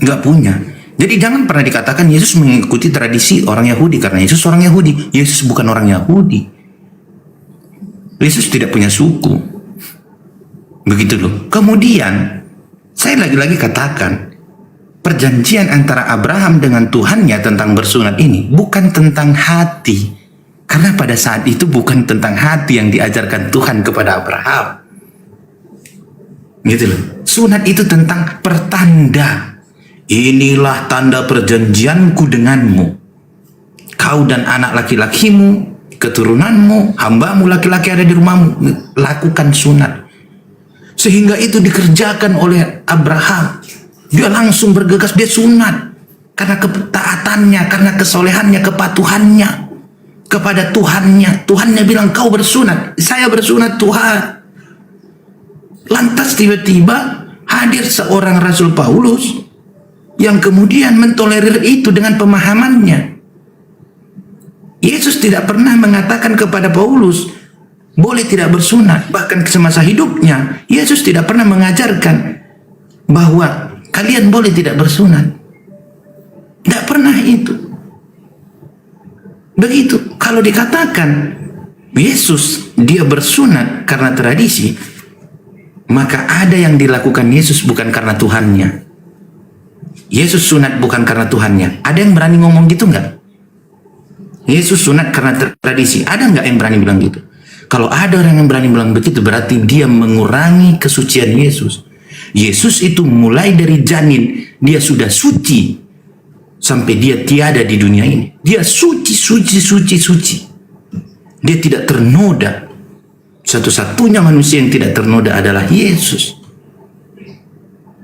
Nggak punya. Jadi jangan pernah dikatakan Yesus mengikuti tradisi orang Yahudi. Karena Yesus orang Yahudi. Yesus bukan orang Yahudi. Yesus tidak punya suku. Begitu loh. Kemudian, saya lagi-lagi katakan, perjanjian antara Abraham dengan Tuhannya tentang bersunat ini bukan tentang hati. Karena pada saat itu bukan tentang hati yang diajarkan Tuhan kepada Abraham. Gitu loh. Sunat itu tentang pertanda. Inilah tanda perjanjianku denganmu. Kau dan anak laki-lakimu, keturunanmu, hambamu laki-laki ada di rumahmu, lakukan sunat. Sehingga itu dikerjakan oleh Abraham. Dia langsung bergegas, dia sunat. Karena ketaatannya, karena kesolehannya, kepatuhannya kepada Tuhannya. Tuhannya bilang, kau bersunat. Saya bersunat Tuhan. Lantas tiba-tiba hadir seorang Rasul Paulus yang kemudian mentolerir itu dengan pemahamannya. Yesus tidak pernah mengatakan kepada Paulus boleh tidak bersunat. Bahkan semasa hidupnya Yesus tidak pernah mengajarkan bahwa kalian boleh tidak bersunat. Tidak pernah itu. Begitu. Kalau dikatakan Yesus dia bersunat karena tradisi, maka ada yang dilakukan Yesus bukan karena Tuhannya. Yesus sunat bukan karena Tuhannya. Ada yang berani ngomong gitu nggak? Yesus sunat karena tradisi. Ada nggak yang berani bilang gitu? Kalau ada orang yang berani bilang begitu, berarti dia mengurangi kesucian Yesus. Yesus itu mulai dari janin, dia sudah suci sampai dia tiada di dunia ini. Dia suci, suci, suci, suci. Dia tidak ternoda. Satu-satunya manusia yang tidak ternoda adalah Yesus.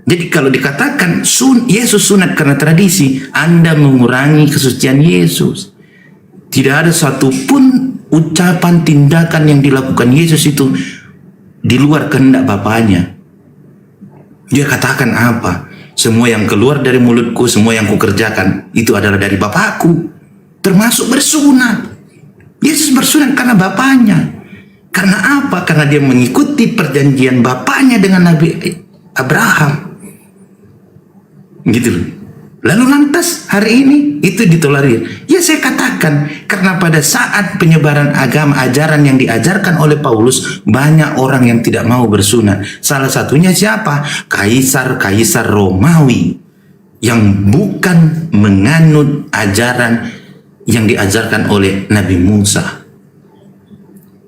Jadi kalau dikatakan Yesus sunat karena tradisi, Anda mengurangi kesucian Yesus. Tidak ada satupun ucapan tindakan yang dilakukan Yesus itu di luar kehendak Bapaknya. Dia katakan apa? Semua yang keluar dari mulutku, semua yang kukerjakan, itu adalah dari Bapakku. Termasuk bersunat. Yesus bersunat karena Bapaknya. Karena apa? Karena dia mengikuti perjanjian Bapaknya dengan Nabi Abraham. Gitu loh. Lalu lantas hari ini itu ditolerir. Ya saya katakan, karena pada saat penyebaran agama, ajaran yang diajarkan oleh Paulus, banyak orang yang tidak mau bersunat. Salah satunya siapa? Kaisar-kaisar Romawi yang bukan menganut ajaran yang diajarkan oleh Nabi Musa.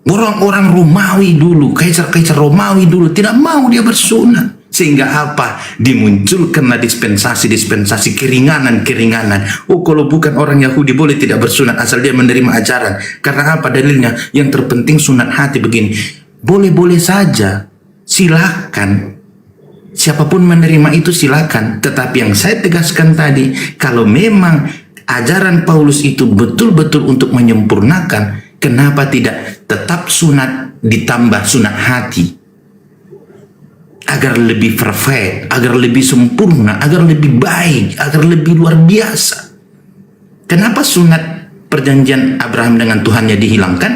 Orang-orang Romawi dulu, kaisar-kaisar Romawi dulu tidak mau dia bersunat. Sehingga apa? Dimunculkanlah dispensasi-dispensasi, keringanan-keringanan. Oh, kalau bukan orang Yahudi boleh tidak bersunat asal dia menerima ajaran. Karena apa dalilnya? Yang terpenting sunat hati begini. Boleh-boleh saja. Silakan. Siapapun menerima itu silakan. Tetapi yang saya tegaskan tadi, kalau memang ajaran Paulus itu betul-betul untuk menyempurnakan, kenapa tidak tetap sunat ditambah sunat hati? Agar lebih perfect, agar lebih sempurna, agar lebih baik, agar lebih luar biasa. Kenapa sunat perjanjian Abraham dengan Tuhannya dihilangkan,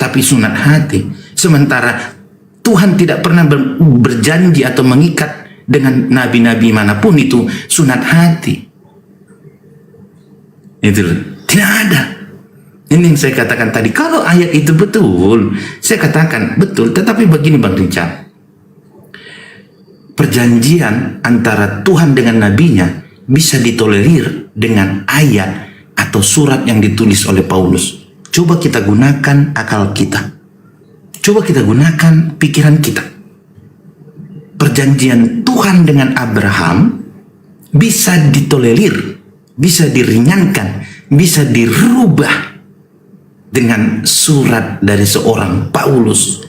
tapi sunat hati? Sementara Tuhan tidak pernah berjanji atau mengikat dengan nabi-nabi manapun itu sunat hati. Itu tidak ada. Ini yang saya katakan tadi. Kalau ayat itu betul, saya katakan betul. Tetapi begini Bang Richard, perjanjian antara Tuhan dengan nabinya bisa ditolerir dengan ayat atau surat yang ditulis oleh Paulus. Coba kita gunakan akal kita. Coba kita gunakan pikiran kita. Perjanjian Tuhan dengan Abraham bisa ditolerir, bisa diringankan, bisa dirubah dengan surat dari seorang Paulus.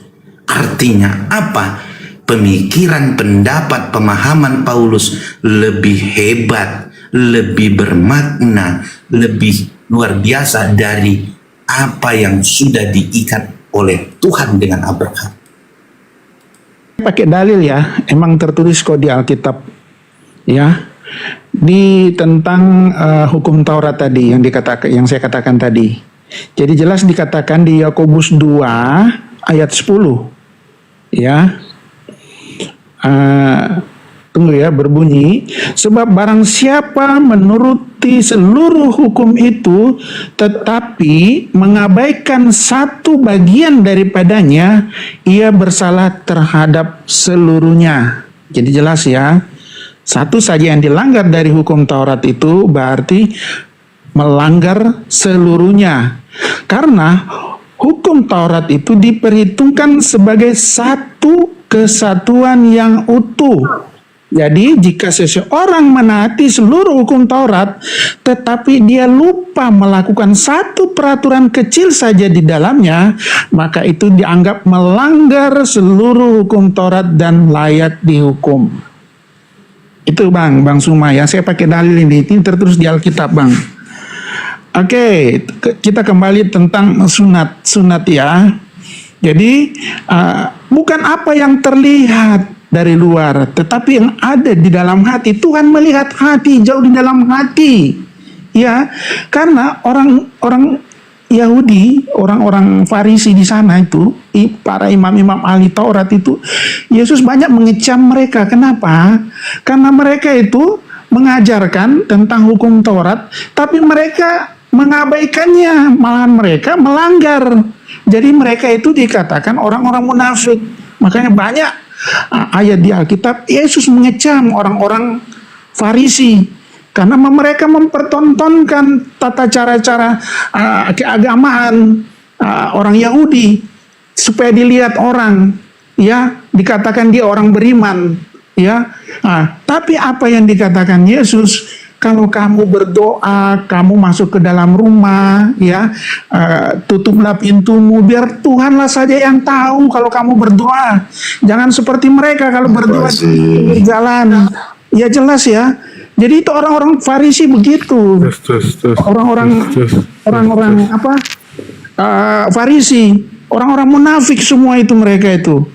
Artinya apa? Pemikiran, pendapat, pemahaman Paulus lebih hebat, lebih bermakna, lebih luar biasa dari apa yang sudah diikat oleh Tuhan dengan Abraham. Pakai dalil ya, emang tertulis kok di Alkitab ya, di tentang hukum Taurat tadi yang saya katakan tadi. Jadi jelas dikatakan di Yakobus 2 ayat 10 ya. Tunggu ya, berbunyi, sebab barang siapa menuruti seluruh hukum itu, tetapi mengabaikan satu bagian daripadanya, ia bersalah terhadap seluruhnya. Jadi jelas ya, satu saja yang dilanggar dari hukum Taurat itu berarti melanggar seluruhnya. Karena hukum Taurat itu diperhitungkan sebagai satu kesatuan yang utuh. Jadi jika seseorang menaati seluruh hukum Taurat, tetapi dia lupa melakukan satu peraturan kecil saja di dalamnya, maka itu dianggap melanggar seluruh hukum Taurat dan layak dihukum. Itu Bang Suma ya, saya pakai dalil ini terus di Alkitab Bang. Oke, kita kembali tentang sunat ya. Jadi bukan apa yang terlihat dari luar, tetapi yang ada di dalam hati. Tuhan melihat hati, jauh di dalam hati. Ya, karena orang Yahudi, orang-orang Farisi di sana itu, para imam-imam ahli Taurat itu, Yesus banyak mengecam mereka. Kenapa? Karena mereka itu mengajarkan tentang hukum Taurat, tapi mereka mengabaikannya, malahan mereka melanggar. Jadi mereka itu dikatakan orang-orang munafik. Makanya banyak ayat di Alkitab Yesus mengecam orang-orang Farisi karena mereka mempertontonkan tata cara-cara keagamaan orang Yahudi supaya dilihat orang, ya, dikatakan dia orang beriman, ya. Tapi apa yang dikatakan Yesus? Kalau kamu berdoa, kamu masuk ke dalam rumah, ya, tutuplah pintumu, biar Tuhanlah saja yang tahu kalau kamu berdoa. Jangan seperti mereka kalau berdoa di jalan. Ya jelas ya. Jadi itu orang-orang Farisi begitu. Orang-orang Farisi, orang-orang munafik semua itu mereka itu.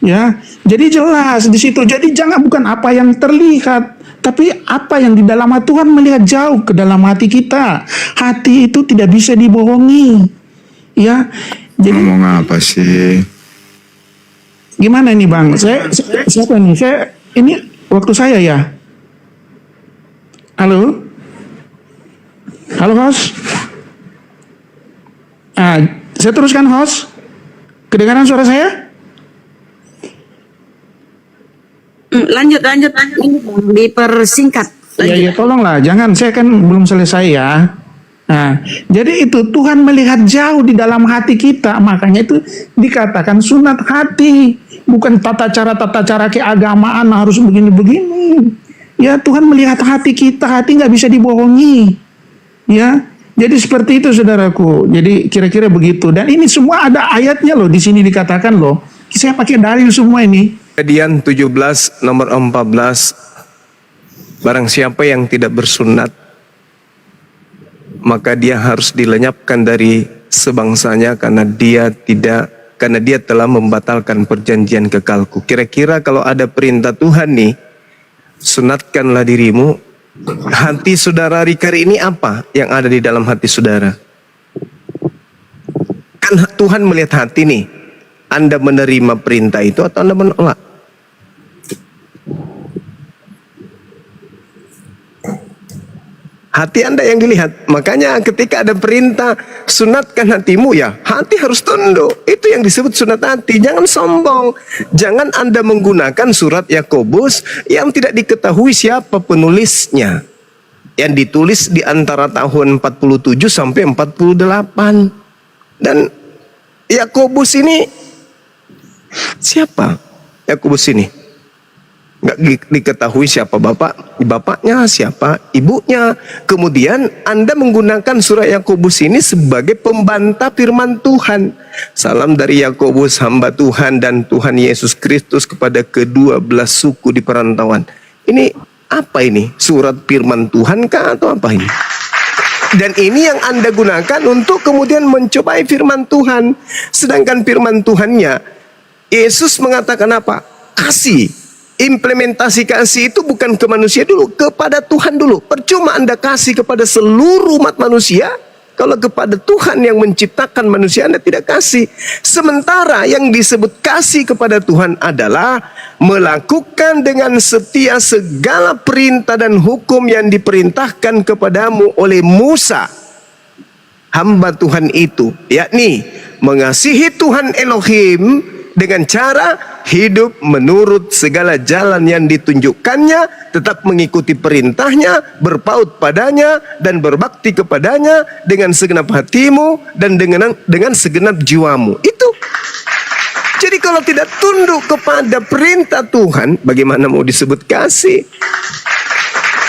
Ya, jadi jelas di situ. Jadi jangan bukan apa yang terlihat, tapi apa yang di dalam hati. Tuhan melihat jauh ke dalam hati kita. Hati itu tidak bisa dibohongi. Ya, jadi ngomong apa sih? Gimana nih Bang? Siapa nih? Ini waktu saya ya. Halo, host. Saya teruskan host. Kedengaran suara saya? Lanjut Bang. Dipersingkat. Ya, tolonglah, jangan, saya kan belum selesai ya. Nah, jadi itu Tuhan melihat jauh di dalam hati kita, makanya itu dikatakan sunat hati, bukan tata cara keagamaan harus begini-begini. Ya, Tuhan melihat hati kita, hati nggak bisa dibohongi. Ya, jadi seperti itu saudaraku. Jadi kira-kira begitu. Dan ini semua ada ayatnya loh, di sini dikatakan loh. Saya pakai dalil semua ini. Kejadian 17 nomor 14, barang siapa yang tidak bersunat, maka dia harus dilenyapkan dari sebangsanya karena dia telah membatalkan perjanjian kekalku. Kira-kira kalau ada perintah Tuhan nih, sunatkanlah dirimu. Hati saudara Rikari ini apa yang ada di dalam hati saudara? Kan Tuhan melihat hati nih. Anda menerima perintah itu atau Anda menolak? Hati Anda yang dilihat. Makanya ketika ada perintah sunatkan hatimu, ya hati harus tunduk. Itu yang disebut sunat hati. Jangan sombong. Jangan Anda menggunakan surat Yakobus yang tidak diketahui siapa penulisnya, yang ditulis di antara tahun 47 sampai 48. Dan Yakobus ini siapa? Yakobus ini nggak diketahui siapa bapaknya, siapa ibunya. Kemudian Anda menggunakan surat Yakobus ini sebagai pembantah firman Tuhan. Salam dari Yakobus, hamba Tuhan dan Tuhan Yesus Kristus kepada kedua belas suku di perantauan. Ini apa ini? Surat firman Tuhan kah atau apa ini? Dan ini yang Anda gunakan untuk kemudian mencobai firman Tuhan. Sedangkan firman Tuhannya, Yesus mengatakan apa? Kasih. Implementasi kasih itu bukan ke manusia dulu, kepada Tuhan dulu. Percuma Anda kasih kepada seluruh umat manusia Kalau kepada Tuhan yang menciptakan manusia Anda tidak kasih. Sementara yang disebut kasih kepada Tuhan adalah melakukan dengan setia segala perintah dan hukum yang diperintahkan kepadamu oleh Musa, hamba Tuhan itu, yakni mengasihi Tuhan Elohim dengan cara hidup menurut segala jalan yang ditunjukkannya, tetap mengikuti perintahnya, berpaut padanya, dan berbakti kepadanya dengan segenap hatimu dan dengan segenap jiwamu. Itu. Jadi kalau tidak tunduk kepada perintah Tuhan, bagaimana mau disebut kasih?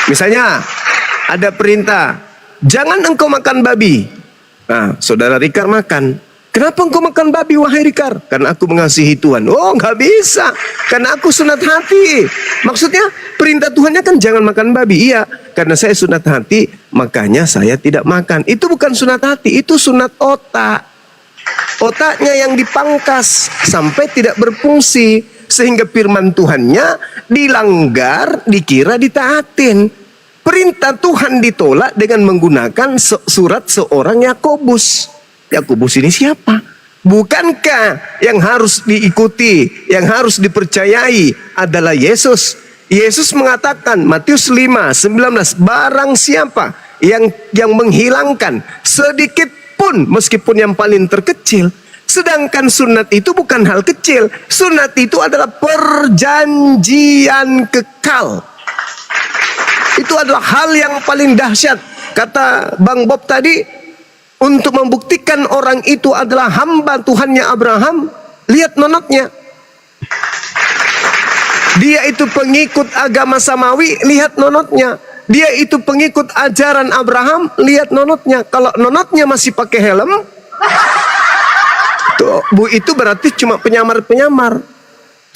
Misalnya, ada perintah, jangan engkau makan babi. Nah, saudara Rikar makan. Kenapa engkau makan babi, wahai Rikar? Karena aku mengasihi Tuhan. Oh, nggak bisa. Karena aku sunat hati. Maksudnya, perintah Tuhannya kan jangan makan babi. Iya, karena saya sunat hati, makanya saya tidak makan. Itu bukan sunat hati, itu sunat otak. Otaknya yang dipangkas sampai tidak berfungsi. Sehingga firman Tuhannya dilanggar, dikira ditaatin. Perintah Tuhan ditolak dengan menggunakan surat seorang Yakobus. Yakobus ini siapa? Bukankah yang harus diikuti, yang harus dipercayai adalah Yesus? Yesus mengatakan Matius 5:19, barang siapa yang menghilangkan sedikit pun meskipun yang paling terkecil. Sedangkan sunat itu bukan hal kecil. Sunat itu adalah perjanjian kekal. Itu adalah hal yang paling dahsyat. Kata Bang Bob tadi, untuk membuktikan orang itu adalah hamba Tuhannya Abraham, lihat nonotnya. Dia itu pengikut agama Samawi, lihat nonotnya. Dia itu pengikut ajaran Abraham, lihat nonotnya. Kalau nonotnya masih pakai helm, itu berarti cuma penyamar-penyamar.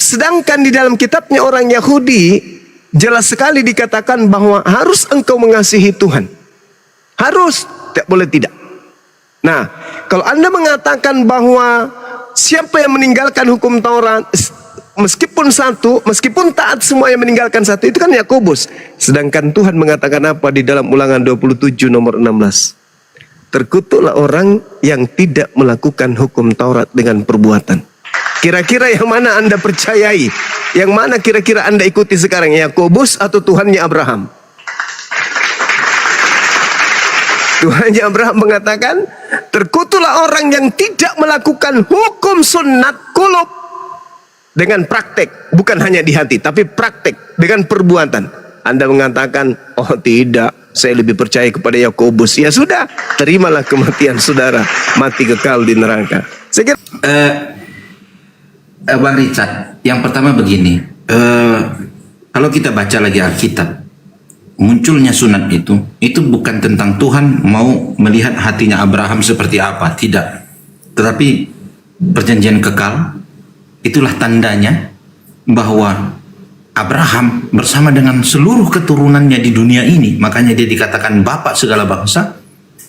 Sedangkan di dalam kitabnya orang Yahudi, jelas sekali dikatakan bahwa harus engkau mengasihi Tuhan. Harus, tidak boleh tidak. Nah, kalau Anda mengatakan bahwa siapa yang meninggalkan hukum Taurat, meskipun taat semua yang meninggalkan satu, itu kan Yakobus. Sedangkan Tuhan mengatakan apa di dalam Ulangan 27 nomor 16? Terkutuklah orang yang tidak melakukan hukum Taurat dengan perbuatan. Kira-kira yang mana Anda percayai? Yang mana kira-kira Anda ikuti sekarang? Yakobus atau Tuhannya Abraham? Tuhannya Abraham mengatakan, terkutuklah orang yang tidak melakukan hukum sunat kulub dengan praktek, bukan hanya di hati, tapi praktek dengan perbuatan. Anda mengatakan, oh tidak, saya lebih percaya kepada Yakobus. Ya sudah, terimalah kematian saudara, mati kekal di neraka. Saya kira, Bang Richard, yang pertama begini, kalau kita baca lagi Alkitab, munculnya sunat itu bukan tentang Tuhan mau melihat hatinya Abraham seperti apa, tidak. Tetapi perjanjian kekal, itulah tandanya bahwa Abraham bersama dengan seluruh keturunannya di dunia ini, makanya dia dikatakan bapak segala bangsa,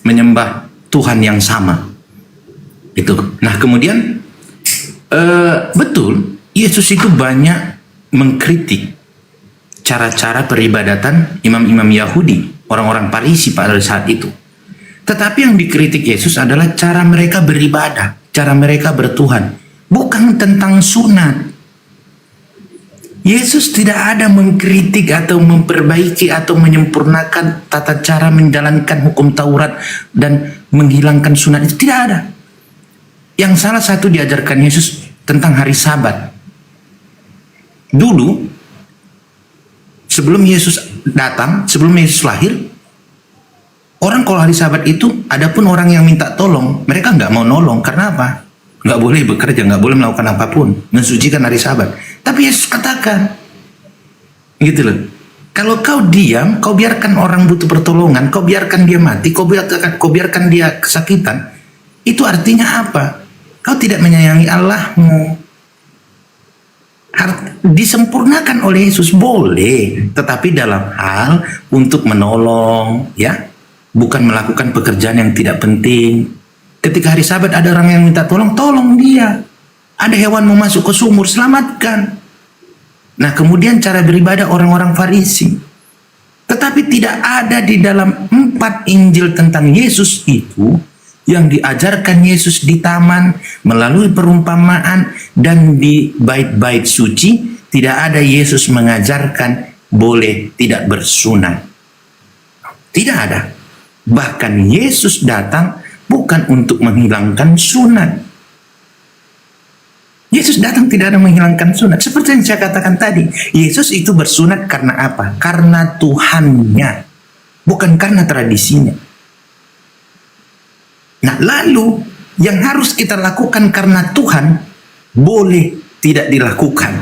menyembah Tuhan yang sama. Itu. Nah kemudian, betul, Yesus itu banyak mengkritik cara-cara peribadatan imam-imam Yahudi, orang-orang Farisi pada saat itu. Tetapi yang dikritik Yesus adalah cara mereka beribadah, cara mereka bertuhan, bukan tentang sunat. Yesus tidak ada mengkritik atau memperbaiki atau menyempurnakan tata cara menjalankan hukum Taurat dan menghilangkan sunat, itu tidak ada. Yang salah satu diajarkan Yesus tentang hari Sabat. Dulu sebelum Yesus datang, sebelum Yesus lahir, orang kalau hari Sabat itu, adapun orang yang minta tolong, mereka nggak mau nolong. Karena apa? Nggak boleh bekerja, nggak boleh melakukan apapun, mensucikan hari Sabat. Tapi Yesus katakan, gitu loh. Kalau kau diam, kau biarkan orang butuh pertolongan, kau biarkan dia mati, kau biarkan dia kesakitan, itu artinya apa? Kau tidak menyayangi Allahmu. Disempurnakan oleh Yesus boleh, tetapi dalam hal untuk menolong, ya, bukan melakukan pekerjaan yang tidak penting. Ketika hari Sabat ada orang yang minta tolong, tolong dia. Ada hewan mau masuk ke sumur, selamatkan. Nah kemudian cara beribadah orang-orang Farisi, Tetapi tidak ada di dalam 4 Injil tentang Yesus itu yang diajarkan Yesus di taman melalui perumpamaan dan di bait-bait suci. Tidak ada Yesus mengajarkan boleh tidak bersunat. Tidak ada. Bahkan Yesus datang bukan untuk menghilangkan sunat. Yesus datang tidak ada menghilangkan sunat. Seperti yang saya katakan tadi, Yesus itu bersunat karena apa? Karena Tuhannya, bukan karena tradisinya. Nah, lalu yang harus kita lakukan karena Tuhan boleh tidak dilakukan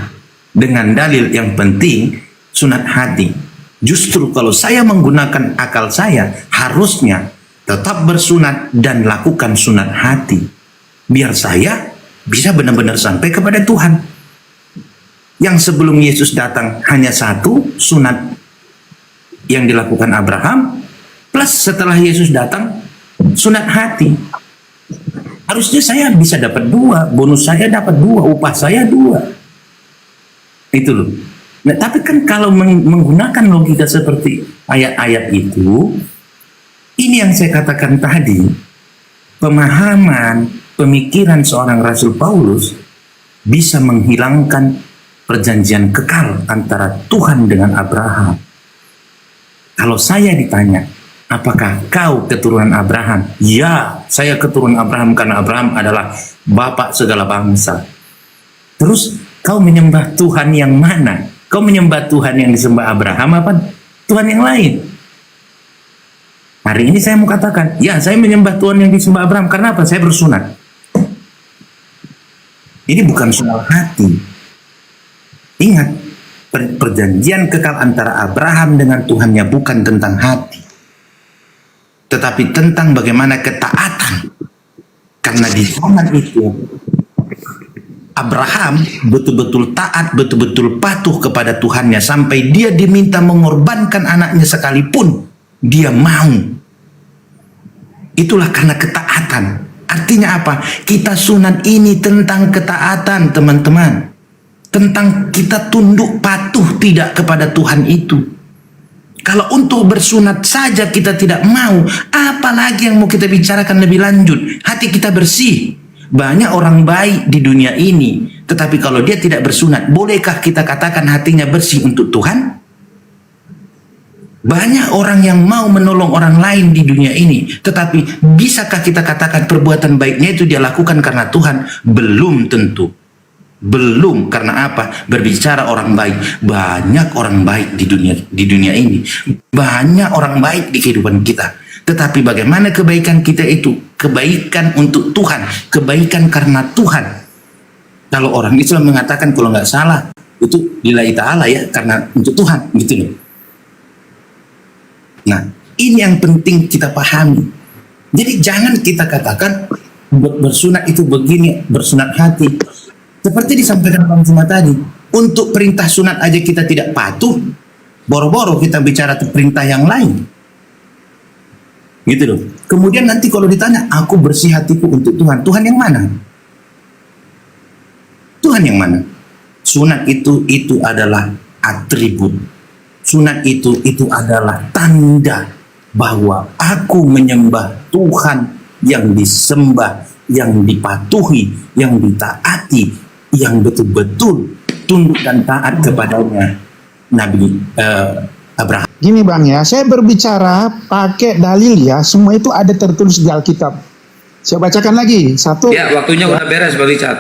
dengan dalil yang penting sunat hati. Justru kalau saya menggunakan akal saya, harusnya tetap bersunat dan lakukan sunat hati. Biar saya bisa benar-benar sampai kepada Tuhan. Yang sebelum Yesus datang hanya 1 sunat yang dilakukan Abraham, plus setelah Yesus datang sunat hati. Harusnya saya bisa dapat 2, bonus saya dapat 2, upah saya 2. Itu loh. Nah, tapi kan kalau menggunakan logika seperti ayat-ayat itu, ini yang saya katakan tadi, pemahaman pemikiran seorang Rasul Paulus bisa menghilangkan perjanjian kekal antara Tuhan dengan Abraham. Kalau saya ditanya, apakah kau keturunan Abraham? Ya, saya keturunan Abraham karena Abraham adalah bapak segala bangsa. Terus kau menyembah Tuhan yang mana? Kau menyembah Tuhan yang disembah Abraham apa Tuhan yang lain? Hari ini saya mau katakan, ya saya menyembah Tuhan yang disembah Abraham. Karena apa? Saya bersunat. Ini bukan soal hati. Ingat, perjanjian kekal antara Abraham dengan Tuhannya bukan tentang hati, tetapi tentang bagaimana ketaatan. Karena di zaman itu Abraham betul-betul taat, betul-betul patuh kepada Tuhannya sampai dia diminta mengorbankan anaknya sekalipun dia mau. Itulah karena ketaatan. Artinya apa? Kita sunat ini tentang ketaatan, teman-teman. Tentang kita tunduk patuh tidak kepada Tuhan itu. Kalau untuk bersunat saja kita tidak mau, apalagi yang mau kita bicarakan lebih lanjut? Hati kita bersih. Banyak orang baik di dunia ini, tetapi kalau dia tidak bersunat, bolehkah kita katakan hatinya bersih untuk Tuhan? Banyak orang yang mau menolong orang lain di dunia ini, tetapi bisakah kita katakan perbuatan baiknya itu dia lakukan karena Tuhan? Belum tentu. Belum. Karena apa? Berbicara orang baik, banyak orang baik di dunia ini. Banyak orang baik di kehidupan kita. Tetapi bagaimana kebaikan kita itu? Kebaikan untuk Tuhan, kebaikan karena Tuhan. Kalau orang Islam mengatakan kalau nggak salah itu lillahi ta'ala ya, karena untuk Tuhan gitu loh. Nah, ini yang penting kita pahami. Jadi jangan kita katakan bersunat itu begini, bersunat hati. Seperti disampaikan Bang Juma tadi, untuk perintah sunat aja kita tidak patuh, boro-boro kita bicara perintah yang lain. Gitu loh. Kemudian nanti kalau ditanya, aku bersih hatiku untuk Tuhan. Tuhan yang mana? Tuhan yang mana? Sunat itu adalah atribut. Sunat itu adalah tanda bahwa aku menyembah Tuhan yang disembah, yang dipatuhi, yang ditaati, yang betul-betul tunduk dan taat kepadanya Nabi Abraham. Gini Bang ya, saya berbicara pakai dalil ya, semua itu ada tertulis di Alkitab. Saya bacakan lagi, 1. Ya, waktunya udah beres Pak Richard.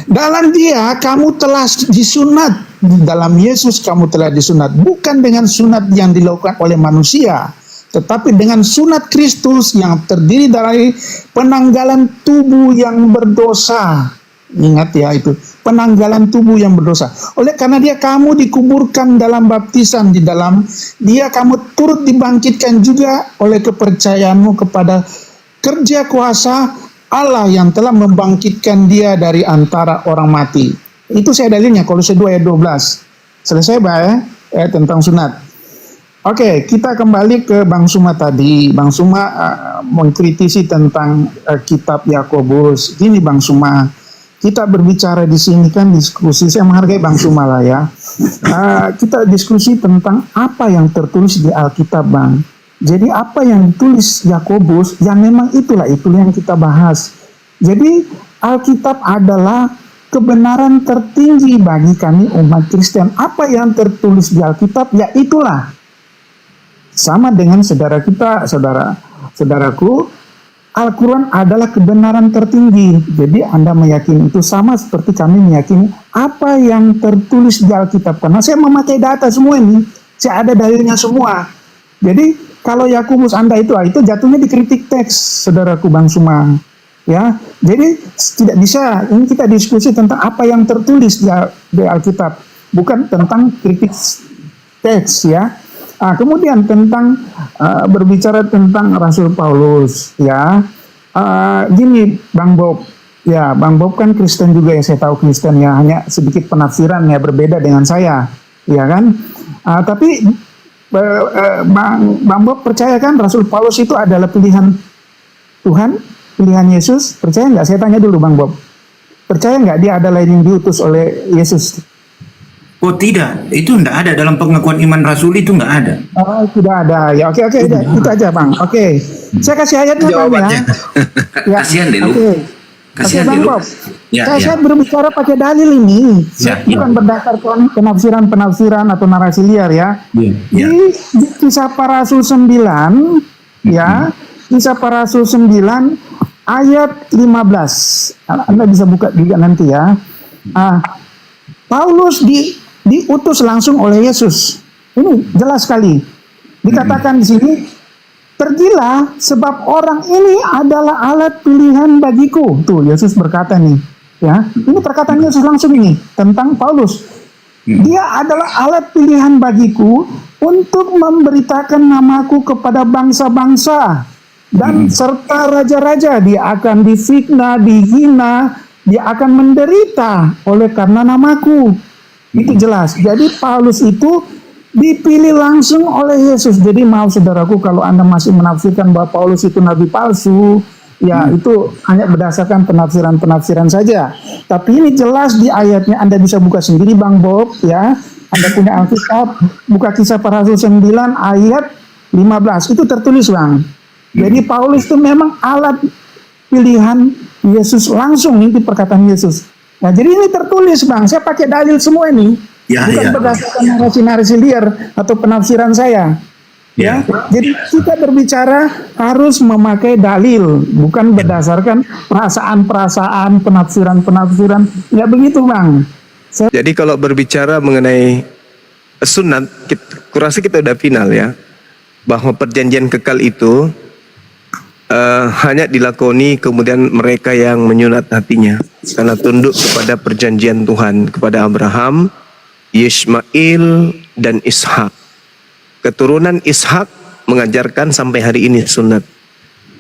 Dalam dia kamu telah disunat, dalam Yesus kamu telah disunat, bukan dengan sunat yang dilakukan oleh manusia, tetapi dengan sunat Kristus yang terdiri dari penanggalan tubuh yang berdosa. Ingat ya itu, penanggalan tubuh yang berdosa. Oleh karena dia kamu dikuburkan dalam baptisan, di dalam dia kamu turut dibangkitkan juga oleh kepercayaanmu kepada kerja kuasa Allah yang telah membangkitkan dia dari antara orang mati. Itu saya dalilnya, Kolose 2 ayat 12. Selesai ya, tentang sunat. Oke, kita kembali ke Bang Suma tadi. Bang Suma mengkritisi tentang kitab Yakobus. Gini Bang Suma, kita berbicara di sini kan diskusi, saya menghargai Bang Sumala ya. Kita diskusi tentang apa yang tertulis di Alkitab, Bang. Jadi apa yang ditulis Yakobus, ya memang itulah yang kita bahas. Jadi Alkitab adalah kebenaran tertinggi bagi kami umat Kristen. Apa yang tertulis di Alkitab, ya itulah. Sama dengan saudara kita, saudaraku, Al-Quran adalah kebenaran tertinggi. Jadi Anda meyakini itu sama seperti kami meyakini apa yang tertulis di Alkitab. Karena saya memakai data semua ini, saya ada dalilnya semua. Jadi kalau Yakobus Anda itu jatuhnya dikritik teks, saudaraku Bang Sumang. Ya, jadi tidak bisa. Ini kita diskusi tentang apa yang tertulis di Alkitab, bukan tentang kritik teks ya. Kemudian tentang berbicara tentang Rasul Paulus ya. Gini Bang Bob, ya Bang Bob kan Kristen juga ya, saya tahu Kristen ya, hanya sedikit penafsiran ya berbeda dengan saya, ya kan. Tapi Bang Bob percaya kan Rasul Paulus itu adalah pilihan Tuhan, pilihan Yesus? Percaya nggak? Saya tanya dulu Bang Bob. Percaya nggak dia adalah yang diutus oleh Yesus? Oh tidak, itu tidak ada dalam pengakuan iman rasuli, itu nggak ada. Oh tidak ada. Ya oke, itu aja Bang. Oke. Saya kasih ayatnya Bang ya. Ya. Kasihan deh lu. Oke Bang Bob. Ya, Saya berbicara pakai dalil ini. Bukan berdasarkan penafsiran atau narasi liar ya. Di Kisah Para Rasul 9 ya. Kisah Para Rasul 9 ayat 15. Anda bisa buka juga nanti ya. Paulus diutus langsung oleh Yesus. Ini jelas sekali. Dikatakan di sini, pergilah sebab orang ini adalah alat pilihan bagiku. Tuh Yesus berkata nih, ya. Ini perkataan Yesus langsung ini tentang Paulus. Dia adalah alat pilihan bagiku untuk memberitakan namaku kepada bangsa-bangsa dan serta raja-raja. Dia akan difitnah, dihina, dia akan menderita oleh karena namaku. Itu jelas. Jadi Paulus itu dipilih langsung oleh Yesus. Jadi maaf saudaraku kalau Anda masih menafsirkan bahwa Paulus itu nabi palsu, ya itu hanya berdasarkan penafsiran saja. Tapi ini jelas di ayatnya, Anda bisa buka sendiri Bang Bob ya. Anda punya Alkitab, buka Kisah Para Rasul 9 ayat 15. Itu tertulis Bang. Jadi Paulus itu memang alat pilihan Yesus langsung, ini perkataan Yesus. Nah jadi ini tertulis Bang, saya pakai dalil semua ini, bukan berdasarkan narasi-narasi liar atau penafsiran saya. Ya, jadi kita berbicara harus memakai dalil, bukan berdasarkan perasaan-perasaan, penafsiran-penafsiran. Ya begitu Bang. Jadi kalau berbicara mengenai sunat, kurasa kita udah final ya, bahwa perjanjian kekal itu hanya dilakoni kemudian mereka yang menyunat hatinya karena tunduk kepada perjanjian Tuhan kepada Abraham, Yismail dan Ishak. Keturunan Ishak mengajarkan sampai hari ini sunat.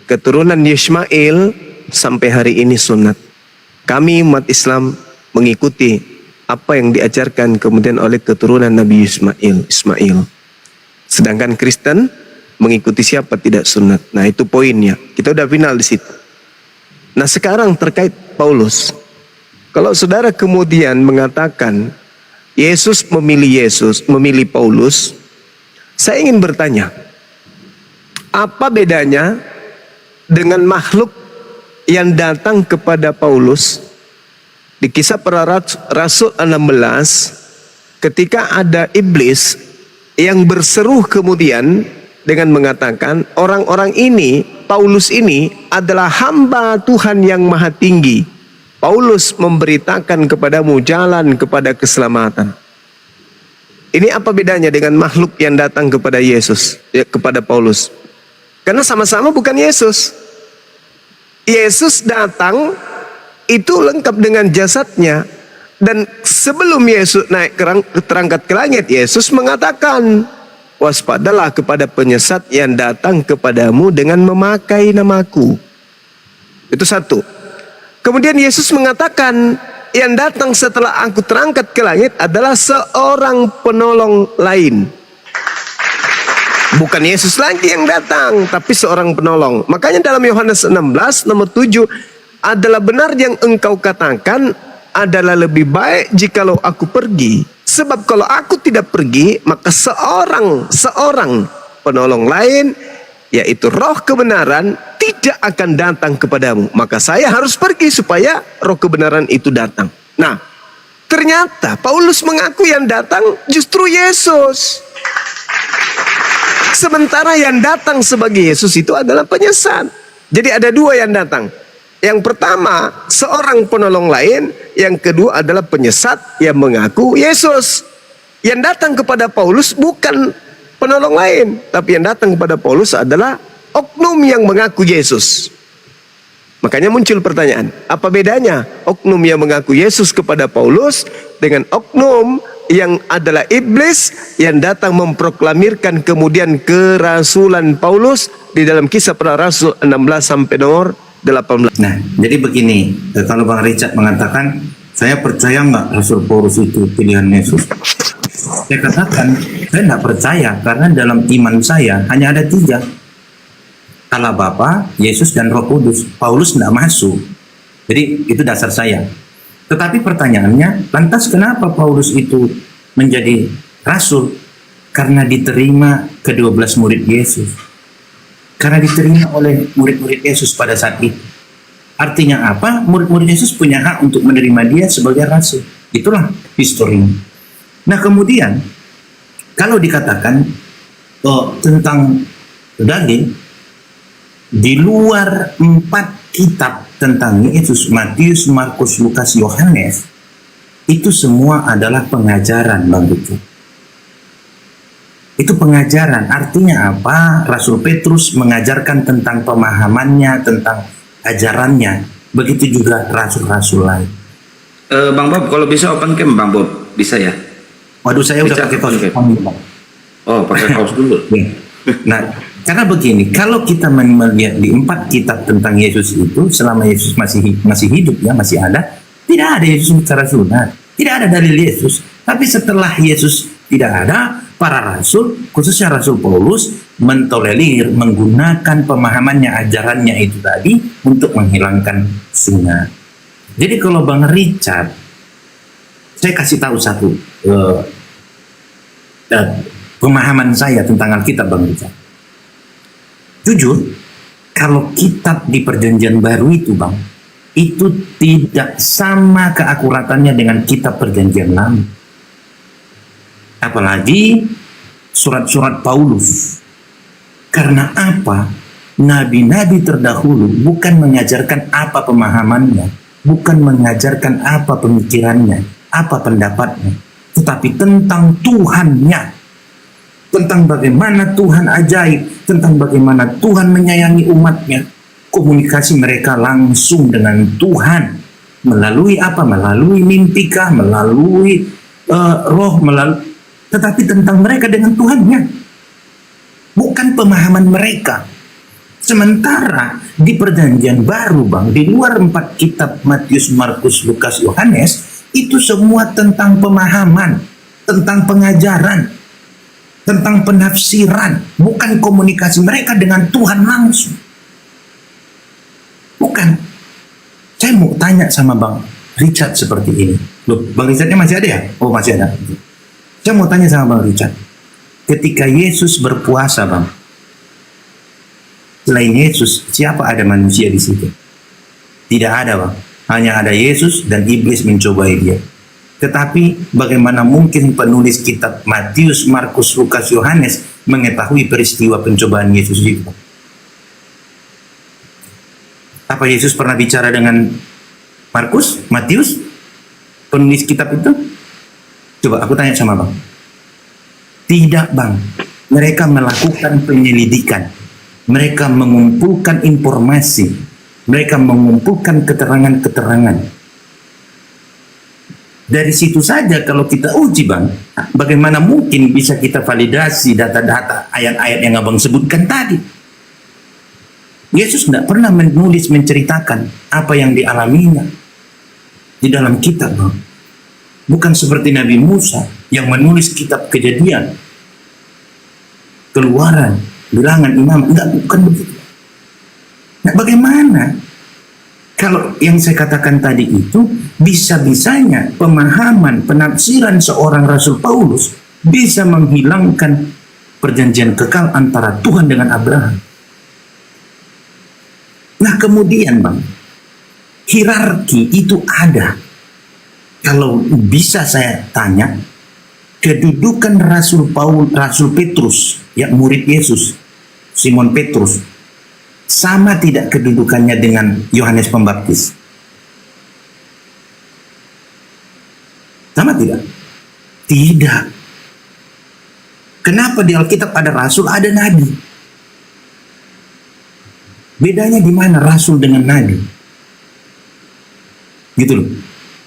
Keturunan Yismail sampai hari ini sunat. Kami umat Islam mengikuti apa yang diajarkan kemudian oleh keturunan Nabi Ismail. Sedangkan Kristen mengikuti siapa tidak sunat. Nah itu poinnya. Kita udah final di situ. Nah sekarang terkait Paulus. Kalau saudara kemudian mengatakan Yesus memilih Paulus, saya ingin bertanya, apa bedanya dengan makhluk yang datang kepada Paulus di Kisah Para Rasul 16 ketika ada iblis yang berseru kemudian dengan mengatakan orang-orang ini, Paulus ini adalah hamba Tuhan yang maha tinggi. Paulus memberitakan kepadamu jalan kepada keselamatan. Ini apa bedanya dengan makhluk yang datang kepada Yesus, kepada Paulus? Karena sama-sama bukan Yesus. Yesus datang itu lengkap dengan jasadnya. Dan sebelum Yesus naik terangkat ke langit, Yesus mengatakan, waspadalah kepada penyesat yang datang kepadamu dengan memakai namaku. Itu satu. Kemudian Yesus mengatakan, yang datang setelah aku terangkat ke langit adalah seorang penolong lain. Bukan Yesus lagi yang datang, tapi seorang penolong. Makanya dalam Yohanes 16 nomor 7, adalah benar yang engkau katakan, adalah lebih baik jikalau aku pergi. Sebab kalau aku tidak pergi, maka seorang penolong lain, yaitu roh kebenaran, tidak akan datang kepadamu. Maka saya harus pergi supaya roh kebenaran itu datang. Nah, ternyata Paulus mengaku yang datang justru Yesus. Sementara yang datang sebagai Yesus itu adalah penyesat. Jadi ada dua yang datang. Yang pertama, seorang penolong lain. Yang kedua adalah penyesat yang mengaku Yesus. Yang datang kepada Paulus bukan penolong lain, tapi yang datang kepada Paulus adalah oknum yang mengaku Yesus. Makanya muncul pertanyaan, apa bedanya oknum yang mengaku Yesus kepada Paulus dengan oknum yang adalah iblis yang datang memproklamirkan kemudian kerasulan Paulus di dalam Kisah Para Rasul 16 sampai nomor 18. Nah, jadi begini, kalau Bang Richard mengatakan, saya percaya nggak Rasul Paulus itu pilihan Yesus? Saya katakan, saya nggak percaya karena dalam iman saya hanya ada 3. Allah Bapa, Yesus, dan Roh Kudus. Paulus nggak masuk. Jadi itu dasar saya. Tetapi pertanyaannya, lantas kenapa Paulus itu menjadi rasul? Karena diterima ke-12 murid Yesus. Karena diterima oleh murid-murid Yesus pada saat itu. Artinya apa? Murid-murid Yesus punya hak untuk menerima dia sebagai rasul. Itulah historinya. Nah kemudian, kalau dikatakan tentang daging, di luar 4 kitab tentang Yesus, Matius, Markus, Lukas, Yohanes, itu semua adalah pengajaran, Bang Richard. Itu pengajaran, artinya apa? Rasul Petrus mengajarkan tentang pemahamannya, tentang ajarannya. Begitu juga rasul-rasul lain. Bang Bob, kalau bisa open cam, Bang Bob, bisa ya? Waduh, saya udah Bisa pakai open kaos. cam. Oh, pakai kaos dulu. Nah, karena begini, kalau kita melihat di 4 kitab tentang Yesus itu, selama Yesus masih hidup, ya masih ada, tidak ada Yesus secara sunat, tidak ada dalil Yesus. Tapi setelah Yesus tidak ada, para rasul, khususnya Rasul Paulus, mentolerir, menggunakan pemahamannya, ajarannya itu tadi untuk menghilangkan sunat. Jadi kalau Bang Richard, saya kasih tahu satu pemahaman saya tentang Alkitab, Bang Richard. Jujur, kalau kitab di Perjanjian Baru itu, Bang, itu tidak sama keakuratannya dengan kitab Perjanjian Lama. Apalagi surat-surat Paulus. Karena apa? Nabi-nabi terdahulu bukan mengajarkan apa pemahamannya, bukan mengajarkan apa pemikirannya, apa pendapatnya, tetapi tentang Tuhannya. Tentang bagaimana Tuhan ajaib, tentang bagaimana Tuhan menyayangi umatnya. Komunikasi mereka langsung dengan Tuhan. Melalui apa? Melalui mimpikah? Melalui roh? Tetapi tentang mereka dengan Tuhannya. Bukan pemahaman mereka. Sementara di Perjanjian Baru, Bang, di luar 4 kitab Matius, Markus, Lukas, Yohanes, itu semua tentang pemahaman, tentang pengajaran, tentang penafsiran, bukan komunikasi mereka dengan Tuhan langsung. Bukan. Saya mau tanya sama Bang Richard seperti ini. Loh, Bang Richardnya masih ada ya? Oh, masih ada. Saya mau tanya sama Bang Richard. Ketika Yesus berpuasa, Bang, selain Yesus, siapa ada manusia di situ? Tidak ada, Bang. Hanya ada Yesus dan iblis mencobai dia. Tetapi bagaimana mungkin penulis kitab Matius, Markus, Lukas, Yohanes mengetahui peristiwa pencobaan Yesus itu? Apa Yesus pernah bicara dengan Markus, Matius, penulis kitab itu? Coba aku tanya sama Bang. Tidak, Bang. Mereka melakukan penyelidikan. Mereka mengumpulkan informasi. Mereka mengumpulkan keterangan-keterangan. Dari situ saja kalau kita uji, Bang, bagaimana mungkin bisa kita validasi data-data ayat-ayat yang Abang sebutkan tadi? Yesus tidak pernah menulis menceritakan apa yang dialaminya di dalam kitab, Bang. Bukan seperti Nabi Musa yang menulis kitab Kejadian, Keluaran, Bilangan, Imam. Enggak, bukan begitu. Nah, bagaimana Kalau yang saya katakan tadi itu, bisa-bisanya pemahaman, penafsiran seorang Rasul Paulus bisa menghilangkan perjanjian kekal antara Tuhan dengan Abraham. Nah kemudian Bang, hierarki itu ada. Kalau bisa saya tanya, kedudukan Rasul Petrus, ya murid Yesus, Simon Petrus, sama tidak kedudukannya dengan Yohanes Pembaptis? Sama tidak? Tidak. Kenapa di Alkitab ada rasul, ada nabi? Bedanya di mana rasul dengan nabi? Gitu loh.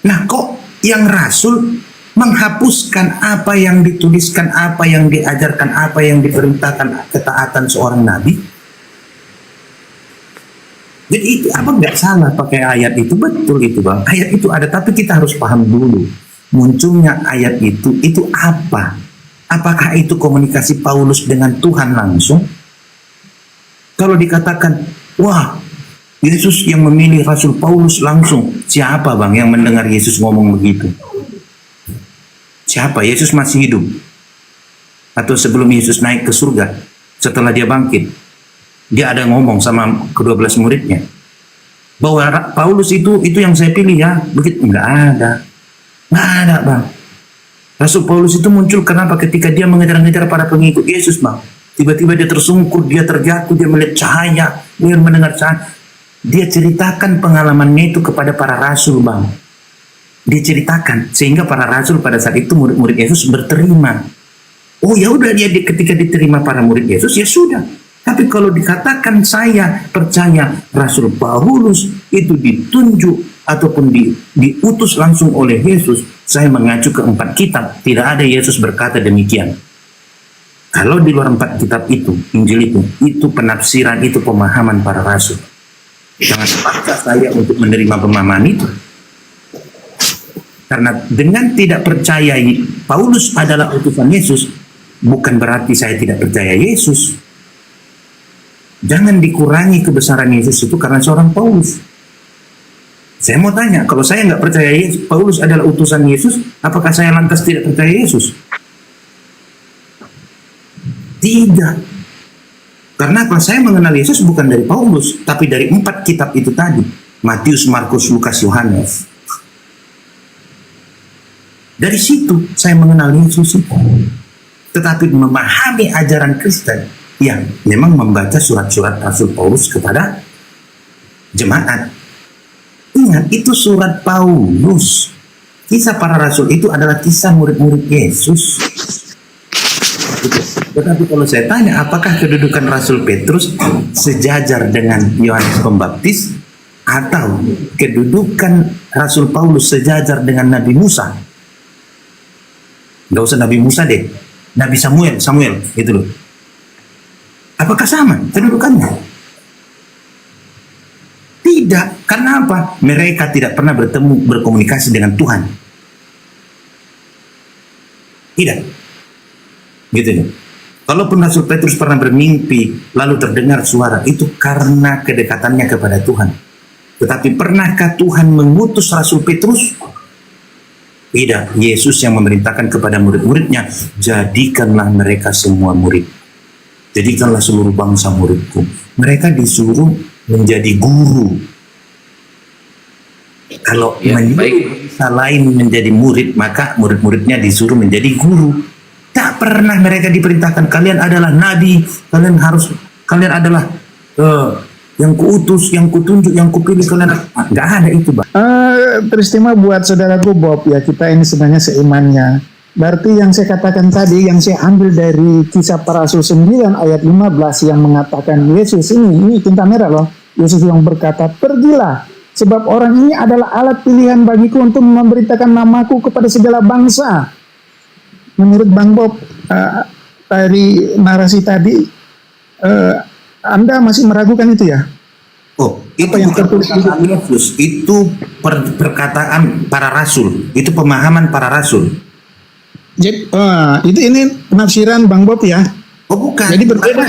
Nah, kok yang rasul menghapuskan apa yang dituliskan, apa yang diajarkan, apa yang diperintahkan ketaatan seorang nabi? Jadi itu apa nggak salah pakai ayat itu? Betul itu Bang. Ayat itu ada, tapi kita harus paham dulu munculnya ayat itu apa? Apakah itu komunikasi Paulus dengan Tuhan langsung? Kalau dikatakan, wah, Yesus yang memilih Rasul Paulus langsung, siapa Bang yang mendengar Yesus ngomong begitu? Siapa? Yesus masih hidup? Atau sebelum Yesus naik ke surga, setelah dia bangkit, dia ada ngomong sama ke-12 muridnya bahwa Paulus itu yang saya pilih ya, begitu? Nggak ada Bang. Rasul Paulus itu muncul kenapa? Ketika dia mengejar-ngejar para pengikut Yesus Bang. Tiba-tiba dia tersungkur, dia terjatuh, dia melihat cahaya, dia mendengar cahaya. Dia ceritakan pengalamannya itu kepada para rasul Bang. Dia ceritakan sehingga para rasul pada saat itu murid-murid Yesus berterima. Oh ya udah, dia ketika diterima para murid Yesus ya sudah. Tapi kalau dikatakan saya percaya Rasul Paulus itu ditunjuk ataupun diutus langsung oleh Yesus, saya mengacu ke 4 kitab. Tidak ada Yesus berkata demikian. Kalau di luar 4 kitab itu, Injil itu penafsiran, itu pemahaman para rasul. Jangan paksa saya untuk menerima pemahaman itu. Karena dengan tidak percaya Paulus adalah utusan Yesus, bukan berarti saya tidak percaya Yesus. Jangan dikurangi kebesaran Yesus itu karena seorang Paulus. Saya mau tanya, kalau saya nggak percaya Paulus adalah utusan Yesus, apakah saya lantas tidak percaya Yesus? Tidak. Karena kalau saya mengenal Yesus bukan dari Paulus, tapi dari 4 kitab itu tadi. Matius, Markus, Lukas, Yohanes. Dari situ saya mengenal Yesus itu. Tetapi memahami ajaran Kristen yang memang membaca surat-surat Rasul Paulus kepada jemaat. Ingat, itu surat Paulus. Kisah para rasul itu adalah kisah murid-murid Yesus. Tetapi kalau saya tanya, apakah kedudukan Rasul Petrus sejajar dengan Yohanes Pembaptis, atau kedudukan Rasul Paulus sejajar dengan Nabi Musa? Nggak usah Nabi Musa deh, Nabi Samuel gitu loh. Apakah sama kedudukannya? Tidak. Karena apa? Mereka tidak pernah berkomunikasi dengan Tuhan. Tidak. Gitu nih. Kalaupun Rasul Petrus pernah bermimpi lalu terdengar suara, itu karena kedekatannya kepada Tuhan. Tetapi pernahkah Tuhan mengutus Rasul Petrus? Tidak. Yesus yang memerintahkan kepada murid-muridnya, jadikanlah mereka semua murid. Jadikanlah seluruh bangsa muridku. Mereka disuruh menjadi guru. Kalau bangsa lain menjadi murid, maka murid-muridnya disuruh menjadi guru. Tak pernah mereka diperintahkan, kalian adalah nabi, kalian adalah yang kuutus, yang kutunjuk, yang kupilih, kalian nggak ada itu, Bang. Peristiwa buat saudaraku Bob, ya kita ini sebenarnya seimannya. Berarti yang saya katakan tadi, yang saya ambil dari Kisah Para Rasul 9 ayat 15 yang mengatakan Yesus ini tinta merah loh. Yesus yang berkata, pergilah, sebab orang ini adalah alat pilihan bagiku untuk memberitakan namaku kepada segala bangsa. Menurut Bang Bob, dari narasi tadi, Anda masih meragukan itu ya? Oh, itu yang bukan perkataan Yesus, itu perkataan para rasul, itu pemahaman para rasul. Jadi, ini penafsiran Bang Bob ya? Oh bukan. Jadi berbeda.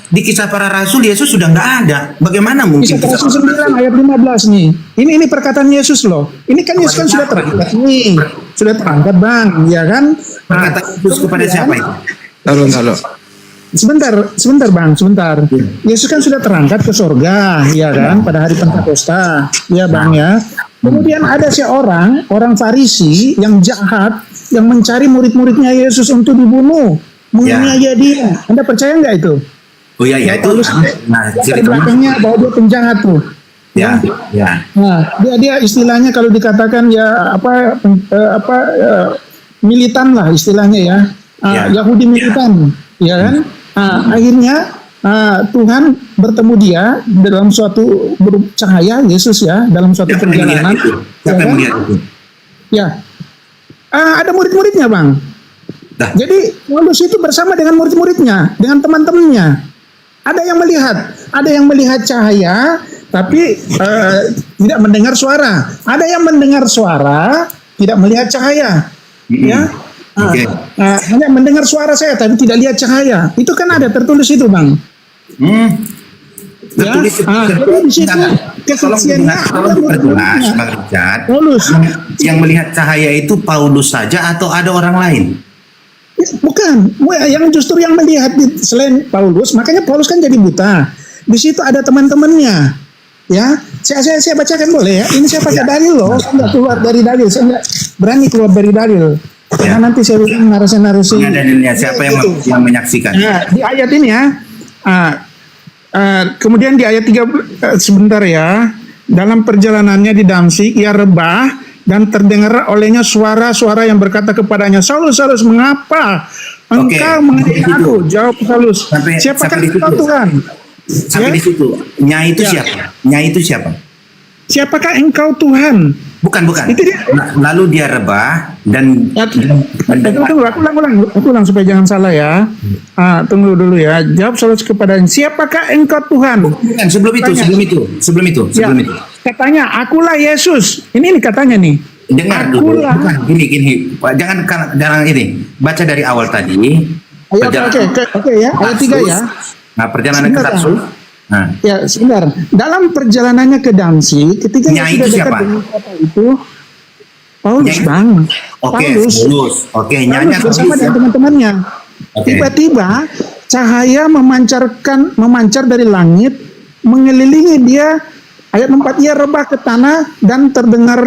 Di kisah para rasul Yesus sudah nggak ada. Bagaimana mungkin Kisah Rasul 9 ayat 15 nih. Ini perkataan Yesus loh. Ini kan Yesus kan sudah terangkat nih. Sudah terangkat Bang, ya kan? Perkataan Yesus kepada siapa itu? Halo. Sebentar Bang, sebentar. Yesus kan sudah terangkat ke sorga, ya kan? Pada hari Pentakosta, ya Bang ya. Kemudian ada seorang, orang Farisi yang jahat, yang mencari murid-muridnya Yesus untuk dibunuh, menganiaya dia. Anda percaya nggak itu? Oh ya itu. Nah, Di ceritanya. belakangnya bahwa dia penjahat tuh. Ya. Nah, dia istilahnya kalau dikatakan ya militan lah istilahnya ya. Yahudi militan, ya kan? Akhirnya Tuhan bertemu dia dalam suatu cahaya Yesus ya, dalam suatu Siapa yang perjalanan. melihat itu? Siapa yang melihat itu? Ya. Ada murid-muridnya, Bang. Dah. Jadi Paulus itu bersama dengan murid-muridnya, dengan teman-temannya. Ada yang melihat cahaya, tapi tidak mendengar suara. Ada yang mendengar suara, tidak melihat cahaya. Ya, Oke. hanya mendengar suara saya, tapi tidak lihat cahaya. Itu kan ada tertulis itu, Bang. Ya, Tertulis jadi di situ kesaksiannya ada perjelas, murid-muridnya. Bang Richard. Paulus. Yang melihat cahaya itu Paulus saja atau ada orang lain? Bukan, yang justru yang melihat selain Paulus, makanya Paulus kan jadi buta. Di situ ada teman-temannya, ya. Saya bacakan boleh ya. Ini saya pakai dalil loh, saya nggak keluar dari dalil, saya nggak berani keluar dari dalil. Karena nanti saya bilang narasi-narasi. Ini dalilnya siapa yang menyaksikan? Nah, di ayat ini ya. Kemudian di ayat 3 sebentar ya. Dalam perjalanannya di Damsyik, ia rebah dan terdengar olehnya suara-suara yang berkata kepadanya, Saulus, Saulus, mengapa engkau menganiaya aku? Jawab Saulus, siapakah engkau Tuhan? Sampai di situ. Nyai itu siapa? Nyai itu siapa? Siapakah engkau Tuhan? Bukan. Itu dia. Lalu dia rebah dan Tunggu, aku ulang supaya jangan salah ya. Tunggu dulu ya. Jawab Saulus kepadanya, siapakah engkau Tuhan? Bukan, sebelum itu. Ya, katanya, akulah Yesus. Ini katanya nih. Dengar dulu. Akulah. Bukan, gini. Jangan ini. Baca dari awal tadi. Oke ya. Ayat 3 ya. Nah, perjalanan ke Sebentar, Tarsus. Nah, Ya, sebentar. Dalam perjalanannya ke Damsyik, ketika Nyai sudah itu dekat siapa? dengan kota itu, Paulus, Nyai- Bang. Oke, Paulus. Paulus. Oke, Nyanya Paulus bersama dengan teman-temannya. Oke. Tiba-tiba cahaya memancar dari langit, mengelilingi dia. Ayat 4, ia rebah ke tanah dan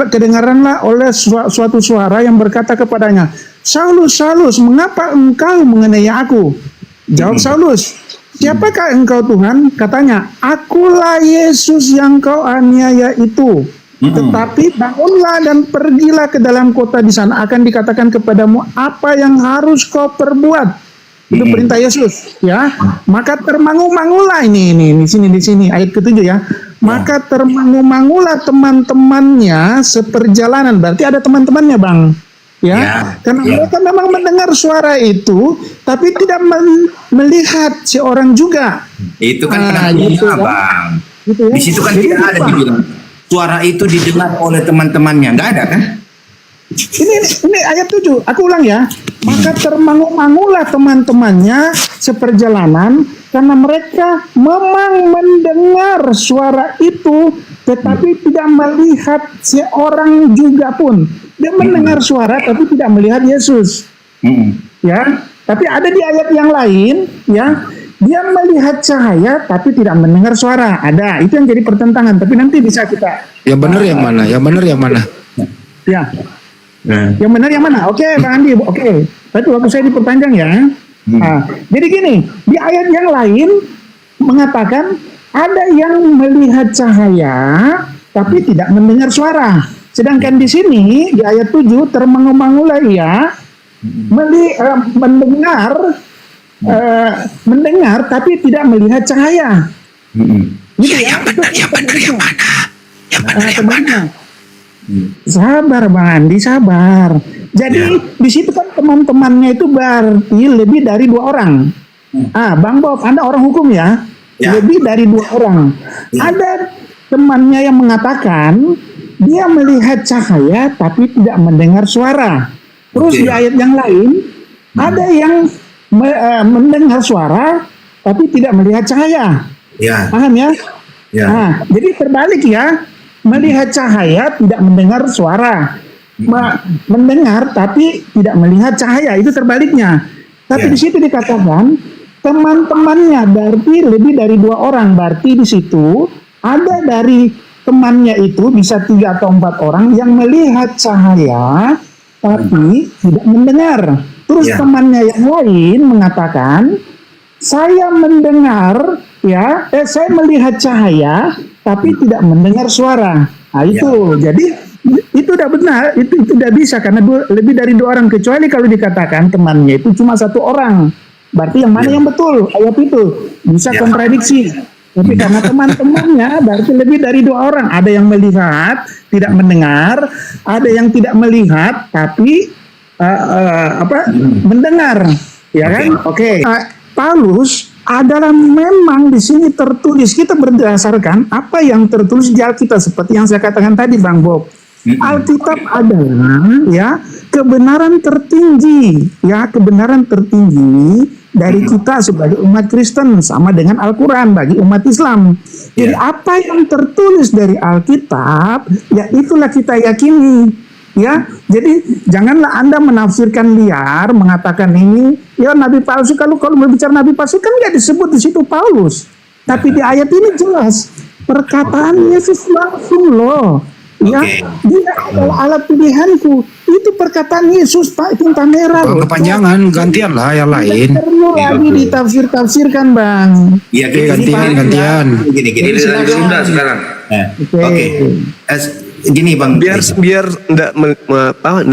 kedengaranlah oleh suatu suara yang berkata kepadanya, Saulus, Saulus, mengapa engkau menganiaya aku? Jawab Saulus, siapakah engkau Tuhan? Katanya, akulah Yesus yang kau aniaya itu. Tetapi bangunlah dan pergilah ke dalam kota, di sana akan dikatakan kepadamu apa yang harus kau perbuat. Itu perintah Yesus, ya. Maka termangu-mangulah ini di sini ayat ke-7 ya. Maka termangu-mangulah teman-temannya seperjalanan. Berarti ada teman-temannya, Bang. Ya. Karena mereka memang mendengar suara itu, tapi tidak melihat seorang juga. itu kan gitu, penentunya, kan? Bang. Gitu ya. Di situ kan Jadi tidak ada apa? dibilang suara itu didengar oleh teman-temannya. Nggak ada kan? Ini ayat 7, aku ulang ya. Maka termangu-mangulah teman-temannya seperjalanan karena mereka memang mendengar suara itu tetapi tidak melihat seorang juga pun. Dia mendengar suara tapi tidak melihat Yesus. Ya, tapi ada di ayat yang lain ya. Dia melihat cahaya tapi tidak mendengar suara. Ada, itu yang jadi pertentangan, tapi nanti bisa kita. Yang benar yang mana? Yang benar yang mana? Ya. Yang benar yang mana? Oke, Bang Andi. Oke. Tapi waktu saya diperpanjang ya. Jadi gini, di ayat yang lain mengatakan ada yang melihat cahaya tapi tidak mendengar suara. Sedangkan di sini di ayat 7 termangu-mangulah ia mendengar tapi tidak melihat cahaya. Gitu ya. Yang benar yang mana? Yang benar yang mana? Sabar Bang Andi, sabar. Jadi di situ kan teman-temannya itu berarti lebih dari 2 orang. Bang Bob, Anda orang hukum ya? Lebih dari 2 orang. Ada temannya yang mengatakan dia melihat cahaya tapi tidak mendengar suara. Terus di ayat yang lain ada yang mendengar suara tapi tidak melihat cahaya. Ya, Paham ya? ya. Nah, jadi terbalik ya. Melihat cahaya tidak mendengar suara. Mendengar tapi tidak melihat cahaya, itu terbaliknya. Tapi Ya. di situ dikatakan teman-temannya, berarti lebih dari 2 orang. Berarti di situ ada dari temannya itu bisa 3 atau 4 orang yang melihat cahaya tapi tidak mendengar. Terus Ya. temannya yang lain mengatakan, saya mendengar ya, saya melihat cahaya tapi tidak mendengar suara. Nah itu, jadi itu udah benar, itu udah bisa karena lebih dari 2 orang, kecuali kalau dikatakan temannya itu cuma 1 orang. Berarti yang mana yang betul? Ayat itu bisa Ya. kontradiksi. Tapi karena teman-temannya berarti lebih dari 2 orang. Ada yang melihat, tidak mendengar, ada yang tidak melihat tapi mendengar, ya kan? Oke. Paulus adalah memang di sini tertulis, kita berdasarkan apa yang tertulis di Alkitab seperti yang saya katakan tadi, Bang Bob. Alkitab adalah ya kebenaran tertinggi, ya kebenaran tertinggi dari kita sebagai umat Kristen, sama dengan Al-Quran bagi umat Islam. Jadi apa yang tertulis dari Alkitab, ya itulah kita yakini. Ya, jadi janganlah Anda menafsirkan liar, mengatakan ini, ya Nabi palsu. Kalau berbicara Nabi palsu kan nggak disebut di situ Paulus, tapi di ayat ini jelas perkataan Yesus langsung loh. Ya, dia adalah alat pilihanku. Itu perkataan Yesus, Pak, tinta merah loh. Kepanjangan, gantian lah yang lain. Tidak perlu lagi ditafsir-tafsirkan, Bang. Iya, Gantian. Gini. Giliran Sunda sekarang. Oke. Gini Bang. Biar enggak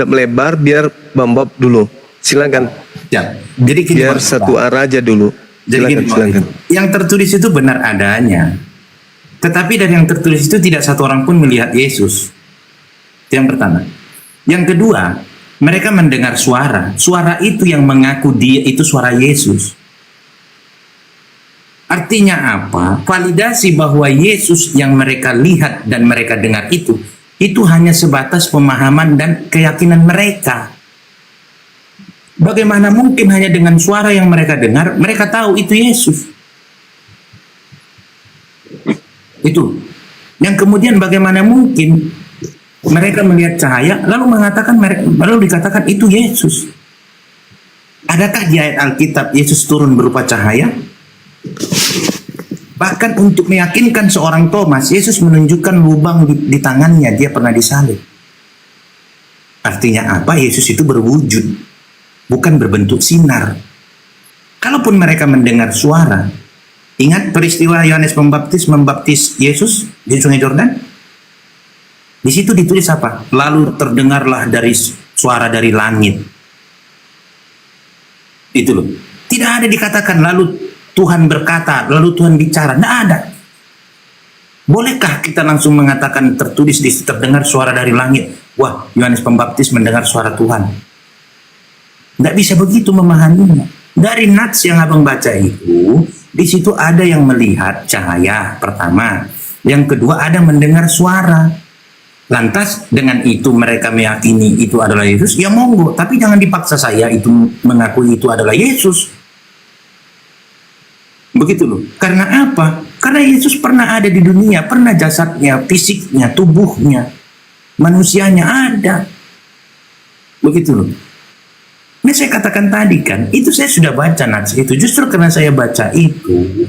melebar, biar Bang Bob dulu. Silakan. Ya. Jadi gini, Biar Bang. satu arah aja dulu. Jadi gini, Silakan. yang tertulis itu benar adanya. Tetapi dari yang tertulis itu tidak satu orang pun melihat Yesus. Itu yang pertama. Yang kedua, mereka mendengar suara. Suara itu yang mengaku dia itu suara Yesus. Artinya apa? Validasi bahwa Yesus yang mereka lihat dan mereka dengar itu hanya sebatas pemahaman dan keyakinan mereka. Bagaimana mungkin hanya dengan suara yang mereka dengar, mereka tahu itu Yesus? Itu. Yang kemudian bagaimana mungkin mereka melihat cahaya lalu dikatakan itu Yesus? Adakah di ayat Alkitab Yesus turun berupa cahaya? Bahkan untuk meyakinkan seorang Thomas, Yesus menunjukkan lubang di tangannya, dia pernah disalib. Artinya apa? Yesus itu berwujud, bukan berbentuk sinar. Kalaupun mereka mendengar suara, ingat peristiwa Yohanes Pembaptis membaptis Yesus di Sungai Yordan? Di situ ditulis apa? Lalu terdengarlah dari suara dari langit. Itu loh. Tidak ada dikatakan lalu Tuhan berkata, lalu Tuhan bicara. Tidak ada. Bolehkah kita langsung mengatakan tertulis di situ terdengar suara dari langit? Wah, Yohanes Pembaptis mendengar suara Tuhan. Tidak bisa begitu memahaminya. Dari nats yang abang baca itu, di situ ada yang melihat cahaya pertama. Yang kedua ada mendengar suara. Lantas dengan itu mereka meyakini itu adalah Yesus, ya monggo. Tapi jangan dipaksa saya itu mengakui itu adalah Yesus. Begitu loh. Karena apa? Karena Yesus pernah ada di dunia, pernah jasadnya, fisiknya, tubuhnya, manusianya ada. Begitu loh. Ini saya katakan tadi kan, itu saya sudah baca nats itu. Justru karena saya baca itu,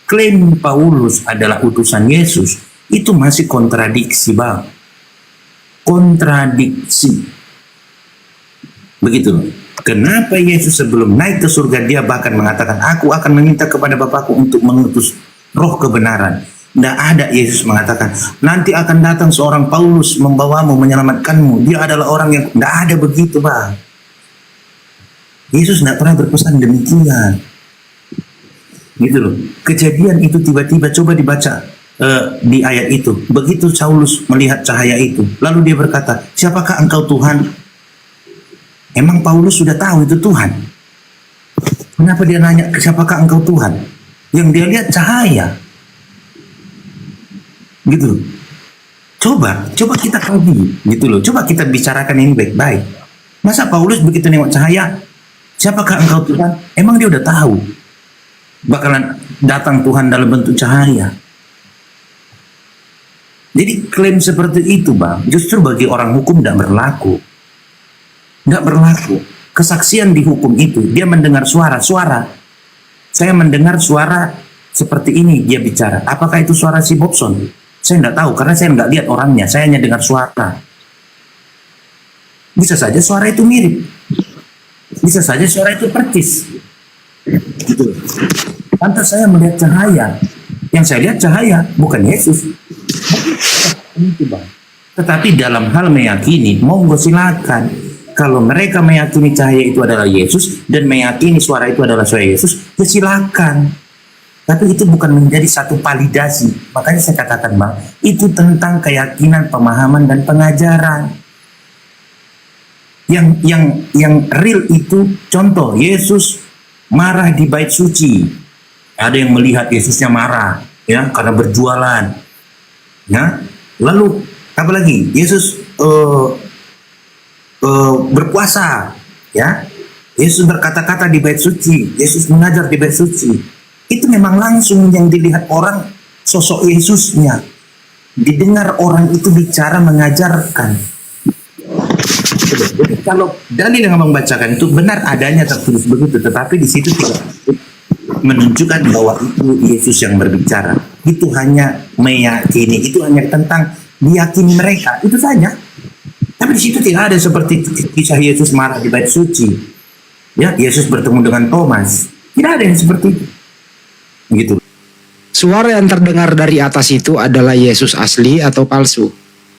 klaim Paulus adalah utusan Yesus, itu masih kontradiksi, Bang. Kontradiksi. Begitu loh. Kenapa Yesus sebelum naik ke surga dia bahkan mengatakan, aku akan meminta kepada Bapakku untuk mengutus roh kebenaran. Tidak ada Yesus mengatakan, nanti akan datang seorang Paulus membawamu, menyelamatkanmu. Dia adalah orang yang... Tidak ada begitu, Bang. Yesus tidak pernah berpesan demikian. Gitu loh. Kejadian itu tiba-tiba, coba dibaca di ayat itu. Begitu Saulus melihat cahaya itu, lalu dia berkata, siapakah engkau Tuhan? Emang Paulus sudah tahu itu Tuhan? Kenapa dia nanya siapakah engkau Tuhan? Yang dia lihat cahaya. Gitu. Coba kita kaji, gitu loh. Coba kita bicarakan ini baik-baik. Masa Paulus begitu nengok cahaya, Siapakah engkau Tuhan? Emang dia udah tahu bakalan datang Tuhan dalam bentuk cahaya. Jadi klaim seperti itu Bang, justru bagi orang hukum tidak berlaku. Tidak berlaku. Kesaksian di hukum itu, dia mendengar suara. Saya mendengar suara seperti ini dia bicara. Apakah itu suara si Bobson? Saya tidak tahu karena saya nggak lihat orangnya. Saya hanya dengar suara. Bisa saja suara itu mirip. Bisa saja suara itu percis. Gitu. Lantas saya melihat cahaya. Yang saya lihat cahaya, bukan Yesus. Itu Bang. Tetapi dalam hal meyakini, monggo silakan. Kalau mereka meyakini cahaya itu adalah Yesus dan meyakini suara itu adalah suara Yesus, ya silakan. Tapi itu bukan menjadi satu validasi. Makanya saya katakan Bang, itu tentang keyakinan, pemahaman dan pengajaran. Yang real itu contoh Yesus marah di bait suci. Ada yang melihat Yesusnya marah ya karena berjualan. Ya. Lalu apalagi Yesus berpuasa ya. Yesus berkata-kata di bait suci, Yesus mengajar di bait suci. Itu memang langsung yang dilihat orang sosok Yesusnya. Didengar orang itu bicara mengajarkan. Jadi kalau dalil yang abang bacakan itu benar adanya tertulis begitu, tetapi di situ tidak menunjukkan bahwa itu Yesus yang berbicara. Itu hanya meyakini, itu hanya tentang diyakini mereka, itu saja. Tapi di situ tidak ada seperti kisah Yesus marah di bait suci. Ya, Yesus bertemu dengan Thomas. Tidak ada yang seperti itu. Begitu. Suara yang terdengar dari atas itu adalah Yesus asli atau palsu?